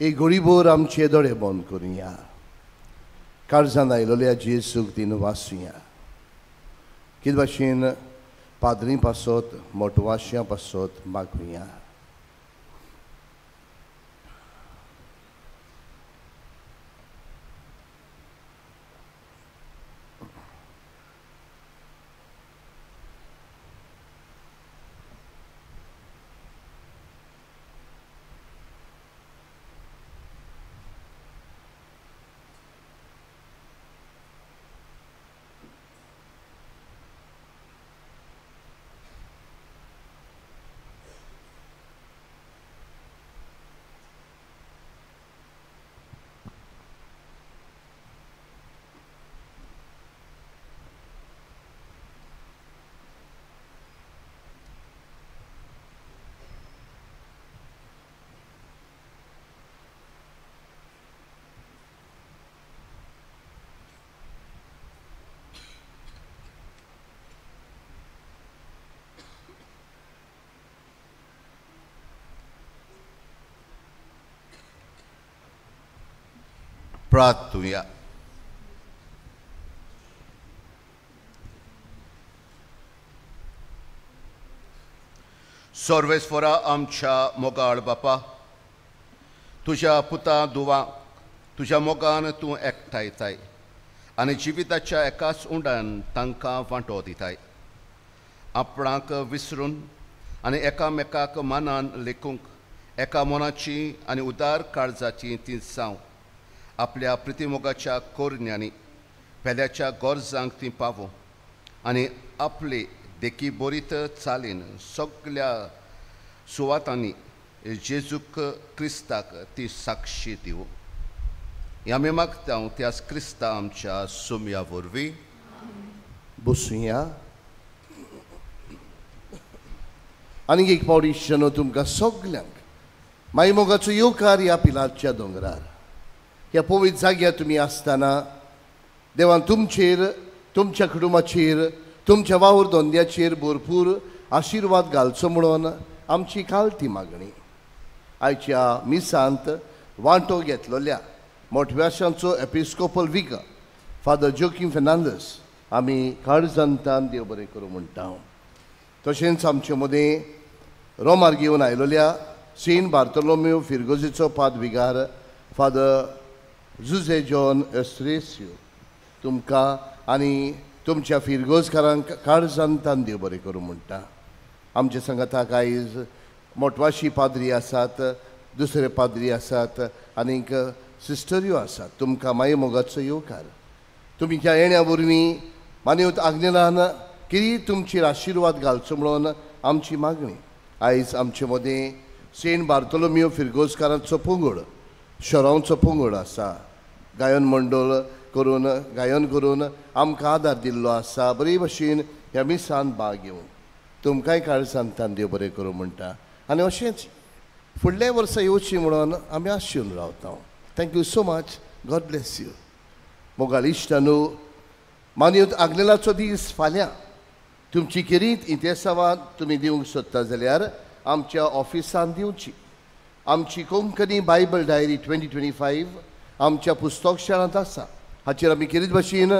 एक घडीभर आमचे दोळे बंद करुया. काळजान आयिल्ल्या जेजूक दिन वाचुया. कितें भाशेन पाद्री पासत मोटवाश्यां पासत मागुया. प्रार्थुया. सर्वेस्वरा आमच्या मोगाळ बापा, तुझ्या पुता दुवा तुझ्या मोगान तूं एकठायताय आनी जिविताच्या एकाच उंडान तांकां वांटो दिताय. आपणाक विसरून आनी एकामेकाक मानान लेखूंक एका मनाची आनी उदार काळजाची ती जावं आपल्या प्रितिमोगाच्या कोरण्यांनी पेल्याच्या गोरजांक ती पावो आनी आपले देखी बोरीत चालीन सगळ्या सुवातांनी जेजूक क्रिस्ताक ती साक्षी दिवो. आमी मागता त्याच क्रिस्ता आमच्या सोम्या वरवीं. बसूया. आनीक एक पावटी शनो तुमकां सगल्यांक मायमोगाचो येवकार ह्या पिलाच्या दोंगरार ह्या पवित्र जाग्यार तुमी आसतना देवान तुमचेर तुमच्या कुटुंबाचेर तुमच्या वावर धंद्याचेर भरपूर आशिर्वाद घालचो म्हणून आमची कालती मागणी. आयच्या मिसांत वांटो घेतलेल्या मोटव्याशांचो एपिस्कोपल विका फादर जोकीम फेर्नांदस आमी काळजांतान देव बरें करूं म्हणटा. तशेंच आमचे मदें रोमार घेवन आयिल्ल्या सेंट बार्तोलोमेव फिरगोजेचो पादविगार फादर जुझे जॉन एस्ट्रेसियो तुमकां आनी तुमच्या फिरगोजकारांक काळजांतान देव बरें करूं म्हणटा. आमच्या संगताक आयज मोटवाशी पाद्री आसात, दुसरे पाद्री आसात आनीक सिस्टऱ्यो आसात. तुमकां माये मोगाचो येवकार. तुमी ह्या येण्या वरवीं मानवत आग्नेलान कितें तुमचेर आशिर्वाद घालचो म्हणून आमची मागणी. आयज आमचे मदें सेंट बार्तोलोमेव फिरगोजकारांचो पंगड शोरांवचो पंगड आसा. गायन मंडळ करून गायन करून आमकां आदार दिल्लो आसा. बरे भशेन ह्या मिसान भाग घेवन तुमकांय काळजांतान देव बरें करूं म्हणटा. आनी अशेंच फुडल्या वर्सा येवची म्हणून आमी आशेन रावता. Thank you so much. God bless you. मोगाळ इश्टानो, मानवंत आग्नेलाचो दीस फाल्यां तुमची किरीत इतिहासांत तुमी दिवंक सोदता जाल्यार आमच्या ऑफिसान दिवची. आमची कोंकणी बायबल डायरी 2025 आमच्या पुस्तक शाळांत आसा. हाचेर आमी किरीत भाशेन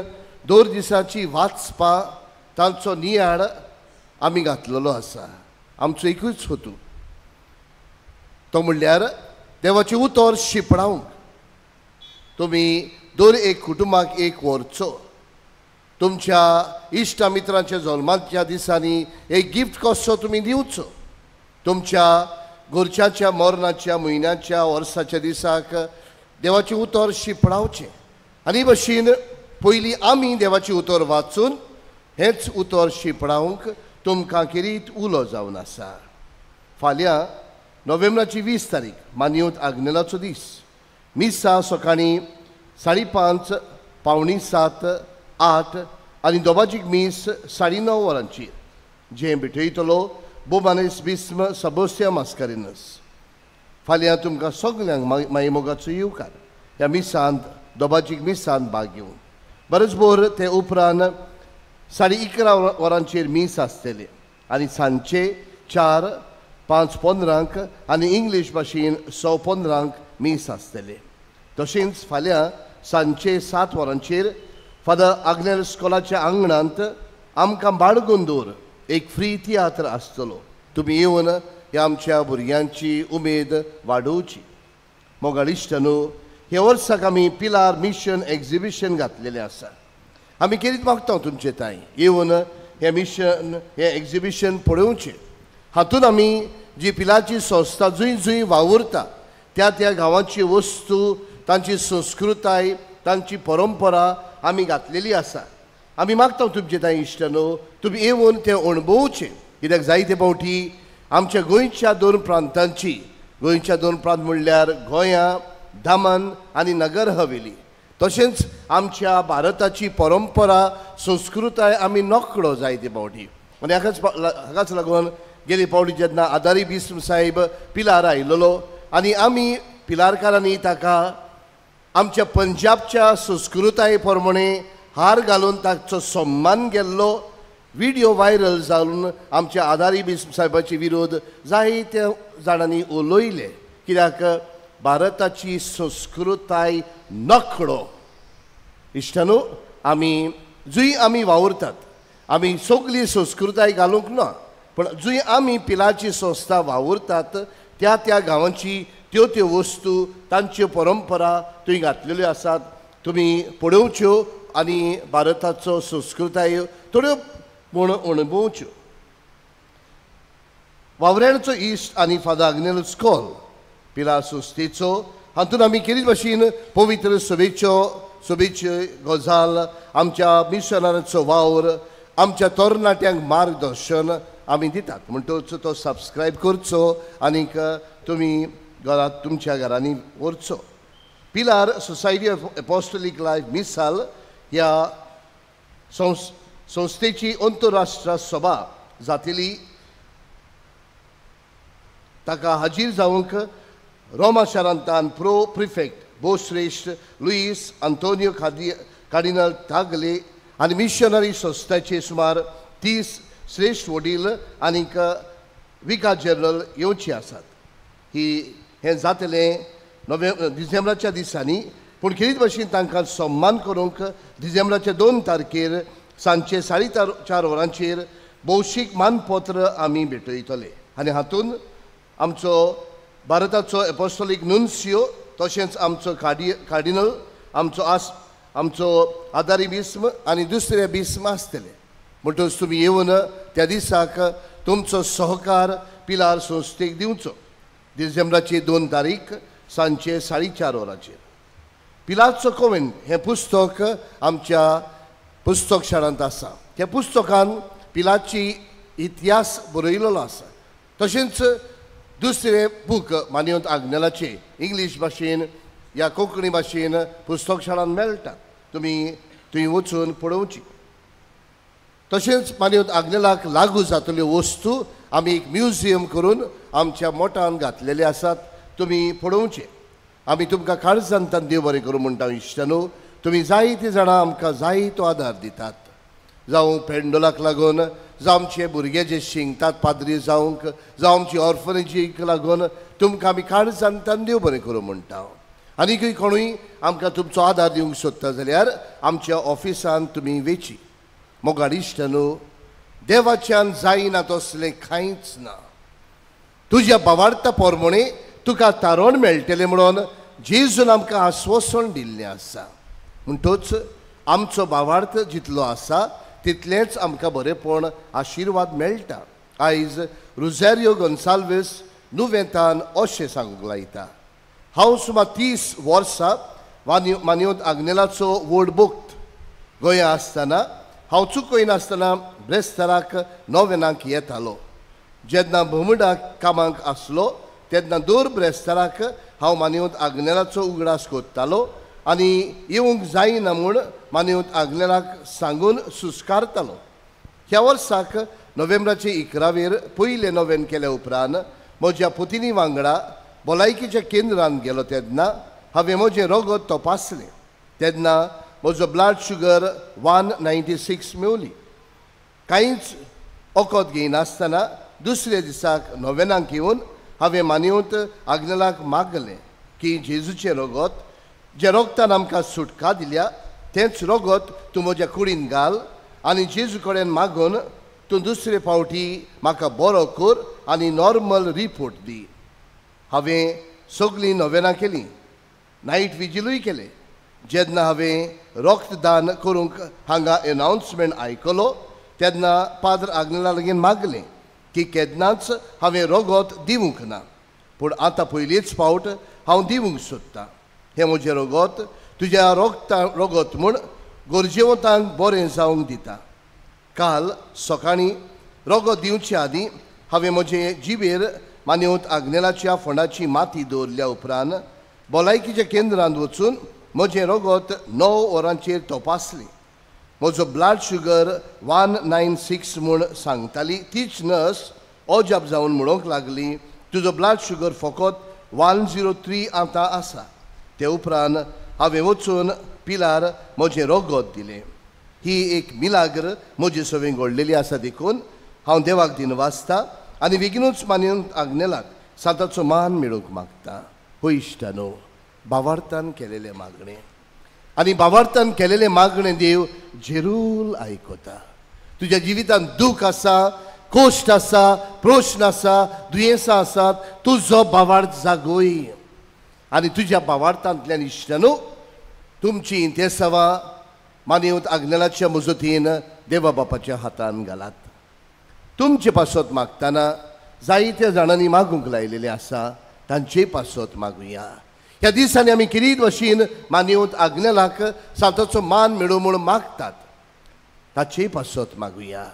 2 दिसांची वाचपां तांचो नियाळ आमी घातलेलो आसा. आमचो एकूच हेतू तो म्हणल्यार देवाचें उतर शिपडावंक. तुमी दर एक कुटुंबाक एक व्हरचो. तुमच्या इश्ट मित्रांच्या जल्माच्या दिसांनी एक गिफ्ट कसो तुमी दिवचो. तुमच्या घरच्यांच्या मरणाच्या म्हयन्याच्या वर्साच्या दिसाक देवाचें उतर शिपडावचें. आनी भशेन पयलीं आमी देवाचें उतर वाचून हेंच उतर शिपडावंक तुमकां किरीत उलो जावन आसा. फाल्यां नोव्हेंबराची 20 तारीख मानवंत आग्नेलाचो दीस. मिसा सकाळीं 5:30, 6:45, 8 आनी दोबाजीक मीस 9:30 वरांचेर जें भेटयतलो बोमानेस बिस्म सबोस्या मास्कारिनस. फाल्यां तुमकां सगल्यांक मायमोगाचो येवकार ह्या मिसांत दोबाजीक मिसांत भाग घेवन. बरेचभर ते उपरांत 11:30 वरांचेर मीस आसतले आनी सांजचे 4:05 आनी इंग्लीश भाशेन 6:15 मीस आसतले. तशेंच फाल्यां सांजचे 7 वरांचेर फादर आग्नेल स्कॉलाच्या आंगणांत आमकां बाळगून दवर एक फ्री तियात्र आसतलो. तुमी येवन ह्या आमच्या भुरग्यांची उमेद वाडोवची. मोगाळ इश्टानो, हे वर्साक आमी पिलार मिशन एक्झिबिशन घातलेलें आसा. आमी कितें मागता तुमचे ताई येवन हें मिशन हें एक्झिबिशन पळोवचें. हातूंत आमी जी पिलाची संस्था जंय जंय वावुरता त्या त्या गांवांची वस्तू, तांची संस्कृताय, तांची परंपरा आमी घातलेली आसा. आमी मागता तुमचे ताई इश्टानो, तुमी येवन तें अणभवचें. कित्याक जायते फावटी आमच्या गोंयच्या 2 प्रांतांची, गोंयच्या 2 प्रांत म्हणल्यार गोंयां, दामन आनी नगर हवेली, तशेंच आमच्या भारताची परंपरा संस्कृताय आमी नकळो जायते फावटी. आनी हाकाच लागून गेले फावटी जेन्ना आदारी बिस्म साहेब पिलार आयिल्लो आनी आमी पिलारकारांनी ताका आमच्या पंजाबच्या संस्कृताये प्रमाणे हार घालून ताचो सन्मान केल्लो व्हिडिओ व्हायरल जावन आमच्या आदारी बिस्म साहेबाचे विरोध जायत्या जाणांनी उलयले. कित्याक भारताची संस्कृताय नकळो. इश्टानो, आमी जंय आमी वावुरतात आमी सगळी संस्कृताय घालूंक ना, पण जंय आमी पिलाची संस्था वावुरतात त्या त्या गांवांची त्यो त्यो वस्तू, तांच्यो परंपरा थंय घातलेल्यो आसात. तुमी पळोवच्यो आनी भारताचो संस्कृताय थोड्यो म्हूण अणभवच्यो. वावऱ्यांचो इश्ट आनी फादर आग्नेल स्कॉल पिलार संस्थेचो हातूंत आमी कितें भाशेन पवित्र सभेच्यो गजाल, आमच्या मिशनरांचो वावर, आमच्या तरणाट्यांक मार्गदर्शन आमी दितात. म्हणटच तो सबस्क्रायब करचो आनीक तुमी घरांत तुमच्या घरांनी व्हरचो. पिलार सोसायटी ऑफ एपोस्टोलीक लायफ मिसाल ह्या संस्थेची अंतरराष्ट्रीय सभा जातली. ताका हाजीर जावंक रोमा शारांतान प्रिफेक्ट भोवश्रेश्ठ लुईस आंतोनियो कार्डिनल तागले आनी मिशनरी संस्थेचे सुमार 30 श्रेश्ठ वडील आनीक विकार जनरल येवची आसात. हें जातलें डिसेंबराच्या दिसांनी, पूण कितें भाशेन तांकां सन्मान करूंक डिसेंबराच्या 2 तारखेर सांजचे 4:30 वरांचेर भौशीक मानपत्र आमी भेटयतले. आनी हातूंत आमचो भारताचो एपोस्टोलीक नुन्सियो, तशेंच आमचो कार्डिनल, आमचो आदारी बिस्म आनी दुसरे बिस्म आसतले. म्हणटच तुमी येवन त्या दिसाक तुमचो सहकार पिलार संस्थेक दिवचो. डिसेंबराची 2 तारीख सांजचे 4:30 वरांचेर. पिलारचो कॉमेंट हें पुस्तक आमच्या पुस्तक शाळांत आसा. त्या पुस्तकान पिलाची इतिहास बरयलेलो आसा. तशेंच दुसरे बूक मानवंत आग्नेलाचे इंग्लीश भाशेन या कोंकणी भाशेन पुस्तक शाळांत मेळटात. तुमी थंय वचून पळोवची. तशेंच मानवंत आग्नेलाक लागू जातल्यो वस्तू आमी एक म्युजियम करून आमच्या मोठान घातलेले आसात. तुमी पळोवचे. आमी तुमकां काळजांतान देव बरें करूं म्हणटा इश्टानो. तुमी जायते जाणां आमकां जायतो आदार दितात, जावं पेंडोलाक लागून, जावं आमचे भुरगे जे शिंगतात पाद्री जावंक, जावं आमची ऑर्फनेजीक लागून तुमकां आमी काळजांतल्यान देव बरें करूं म्हणटा. आनीकूय कोणूय आमकां तुमचो आदार दिवंक सोदता जाल्यार आमच्या ऑफिसान तुमी वेची. मोगाडिश्टनू, देवाच्यान जायना तसलें कांयच ना. तुज्या भावार्था पोरमोणे तुका तारण मेळटलें म्हणून जेजून आमकां आस्वासन दिल्लें आसा. म्हणटूच आमचो भावार्थ जितलो आसा तितलेंच आमकां बरेपण आशिर्वाद मेळटा. आयज रुझारियो गोन्साल्वीस नुवेंतान अशें सांगूंक लायता, हांव सुमार 30 वर्सां मानियोत आग्नेलाचो वोट भोगत गोंया आसतना हांव चुकयनासतना ब्रेस्ताराक नोवेनाक येतालो. जेन्ना भोमुडाक कामाक आसलो तेन्ना दर ब्रेस्ताराक हांव मानियोत आग्नेलाचो उगडास कोत्तालो आनी येवंक जायना म्हूण मानियोत आग्नेलाक सांगून सुस्कारतालो. ह्या वर्साक नोव्हेंबराचे 11वेर पयलें नोवेन केल्या उपरांत म्हज्या पुतिनी वांगडा भलायकेच्या केंद्रांत गेलो तेन्ना हांवें म्हजें रगत तपासलें. तेन्ना म्हजो ब्लड शुगर 196 मेवली. कांयच ओकोद घेयनासतना दुसऱ्या दिसाक नोवेनाक येवन हांवें मानियोत आग्नेलाक मागलें की जेजूचें रगत, जे रगतान आमकां सुटका दिल्या तेंच रगत तूं म्हज्या कुडीन घाल आनी जेजू कडेन मागून तूं दुसरे फावटी म्हाका बरो कर आनी नॉर्मल रिपोर्ट दी. हांवें सगळीं नोवेनां केलीं, नायट विजिलूय केलें. जेन्ना हांवें रक्तदान करूंक हांगा एनावन्समेंट आयकलो तेन्ना पाद्र आग्नेला लागीं मागलें की केन्नाच हांवें रगत दिवंक ना, पूण आतां पयलींच फावट हांव दिवंक सोदतां. हें म्हजें रगत तुज्या रगत म्हूण गरजेवंतांक बरें जावंक दिता. काल सकाळीं रगत दिवचे आदीं हांवें म्हजे जिबेर मानियोत आग्नेलाच्या फोंडाची माती दवरल्या उपरांत भलायकेच्या केंद्रांत वचून म्हजें रगत 9 वरांचेर तपासलें. म्हजो ब्लड शुगर 196 म्हूण सांगताली. तीच नर्स अजाप जावन म्हणूंक लागली, तुजो ब्लड शुगर फकत 103 आतां आसा. ते उपरांत हांवें वचून पिलार म्हजें रगत दिलें. ही एक मिलाग्र म्हजे सवें घडलेली आसा देखून हांव देवाक दिनवासता आनी बेगीनूच मानियोत आग्नेलाक सांताचो मान मेळूंक मागता. हो इश्टानो, भावार्थान केलेलें मागणें आनी भावार्थान केलेलें मागणें देव जरूर आयकता. तुज्या जिवितांत दूख आसा, कोश्ट आसा, प्रश्न आसा, दुयेंसां आसात, तुजो भावार्थ जागोय आनी तुज्या भावार्थांतल्यान इश्टानो तुमची इंतेसांवां मानियोत आग्नेलाच्या मुजतीन देवा बापाच्या हातान घालात. तुमचे पासत मागतना जायत्या जाणांनी मागूंक लायलेलें आसा, तांचे पासत मागुया. ह्या दिसांनी आमी किरीत भाशेन मानियोत आग्नेलाक सांताचो मान मेळो म्हूण मागतात, ताचे पासत मागुया.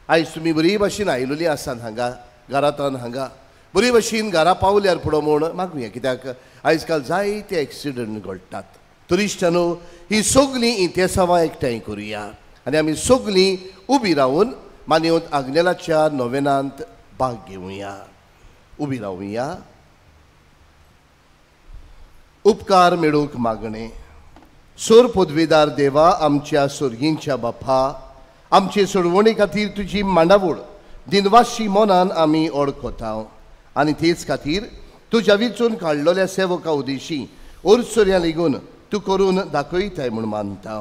आयज तुमी बरी भाशेन आयिल्लीं आसात हांगा घरांतान, हांगा बरी भाशेन घरा पावल्यार पुरो म्हूण मागुया. कित्याक आयज काल जायते एक्सिडंट घडटात. तुरिश्टानो, ही सगळीं इंतेसांवां एकठांय करुया आनी आमी सगळीं उबी रावन मानियोत आग्नेलाच्या नोवेनांत भाग घेवया. उबी रावुया. उपकार मेळूंक मागणें. सोर पदवेदार देवा, आमच्या सुर्गींच्या बापा, आमचे सोडवणे खातीर तुजी मांडावळ दिनवाशी मनान आमी ओळखता आनी तेच खातीर तुज्या विचून काडलेल्या सेवका उदेशी ओर्सोऱ्या लेगून तूं करून दाखयताय म्हूण मानता.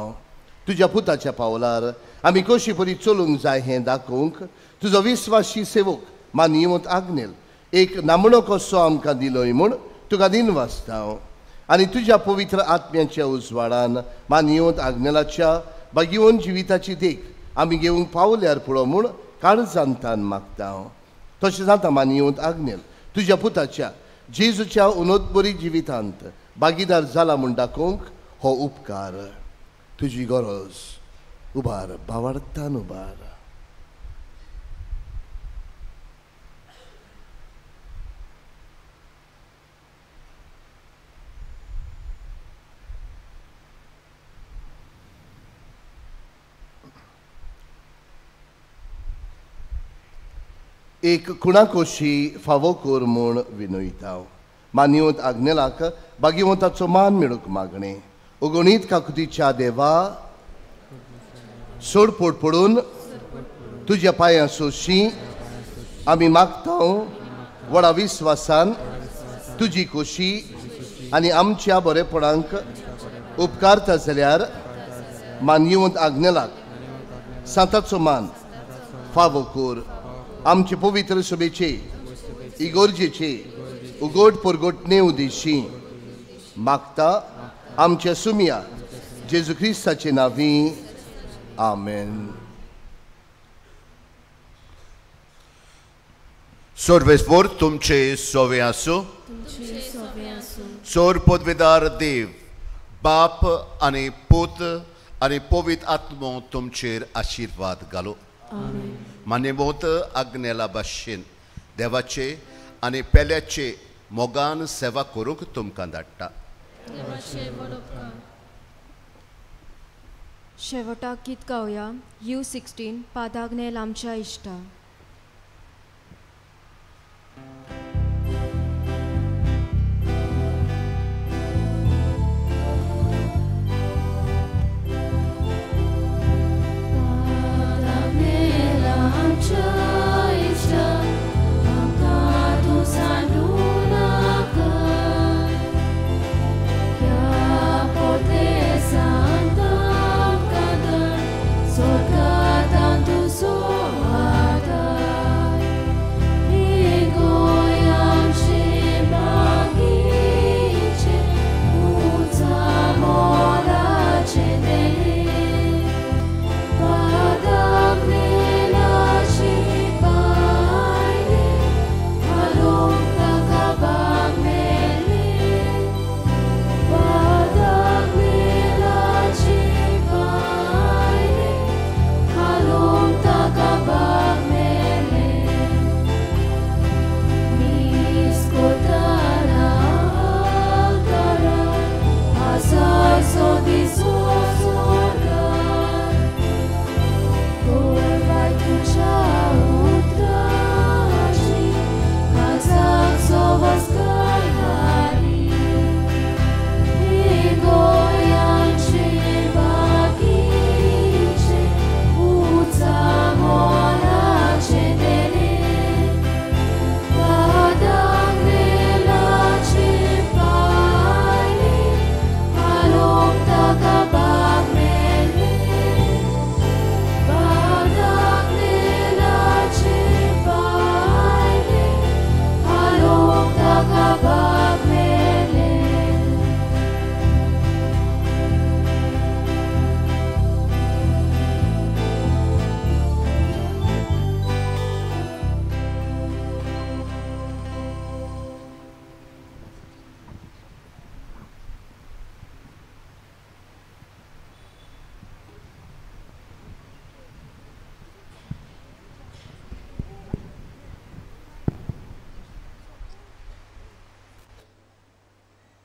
तुज्या पुताच्या पावलार आमी कशी परी चलूंक जाय हें दाखोवंक तुजो विस्वासी सेवक मानियोत आग्नेल एक नामणो कसो आमकां दिलोय म्हूण तुका दिनवासता. आनी तुज्या पवित्र आत्म्याच्या उजवाडान मानियोत आग्नेलाच्या बागीवन जिविताची देख आमी घेवंक पावल्यार पुरो म्हूण काळजांतान मागता. तशें जाता मानियोत आग्नेल तुज्या पुताच्या जेजूच्या उनोदबरी जिवितांत भागीदार जाला म्हूण दाखोवंक हो उपकार. तुजी गरज उबार, भावार्थान उबार. एक कुणाकोशी फावो कर म्हूण विनयता. मानियोत आग्नेलाक भागिवंताचो मान मेळूंक मागणें. उगोणीत काकुतीच्या देवा सोड पोट पडून तुझ्या पांयां सोशी आमी मागता व्हडा विस्वासान तुजी खोशी आनी आमच्या बरेपणांक उपकारता जाल्यार मान्यवंत आग्नेलाक सांताचो मान फावो कोर आमचे पवित्र सभेचे इगोर्जेचे उगोट परगोटणे उद्देशी मागता आमच्या सुमिया जेजू क्रिस्ताचे नावी आमेन. सर्वेस्वर तुमचे सोवे आसूं. सोर पदवेदार देव बाप आनी पूत आनी पवित्र आत्मो तुमचेर आशिर्वाद घालो. मान्यवंत आग्नेला भाशेन देवाचे आनी पेल्याचे मोगान सेवा करूंक तुमकां धाडटा. शेवटाक गीत गावया U16 पादाग्नेल आमच्या इश्टा. Padagnel amcia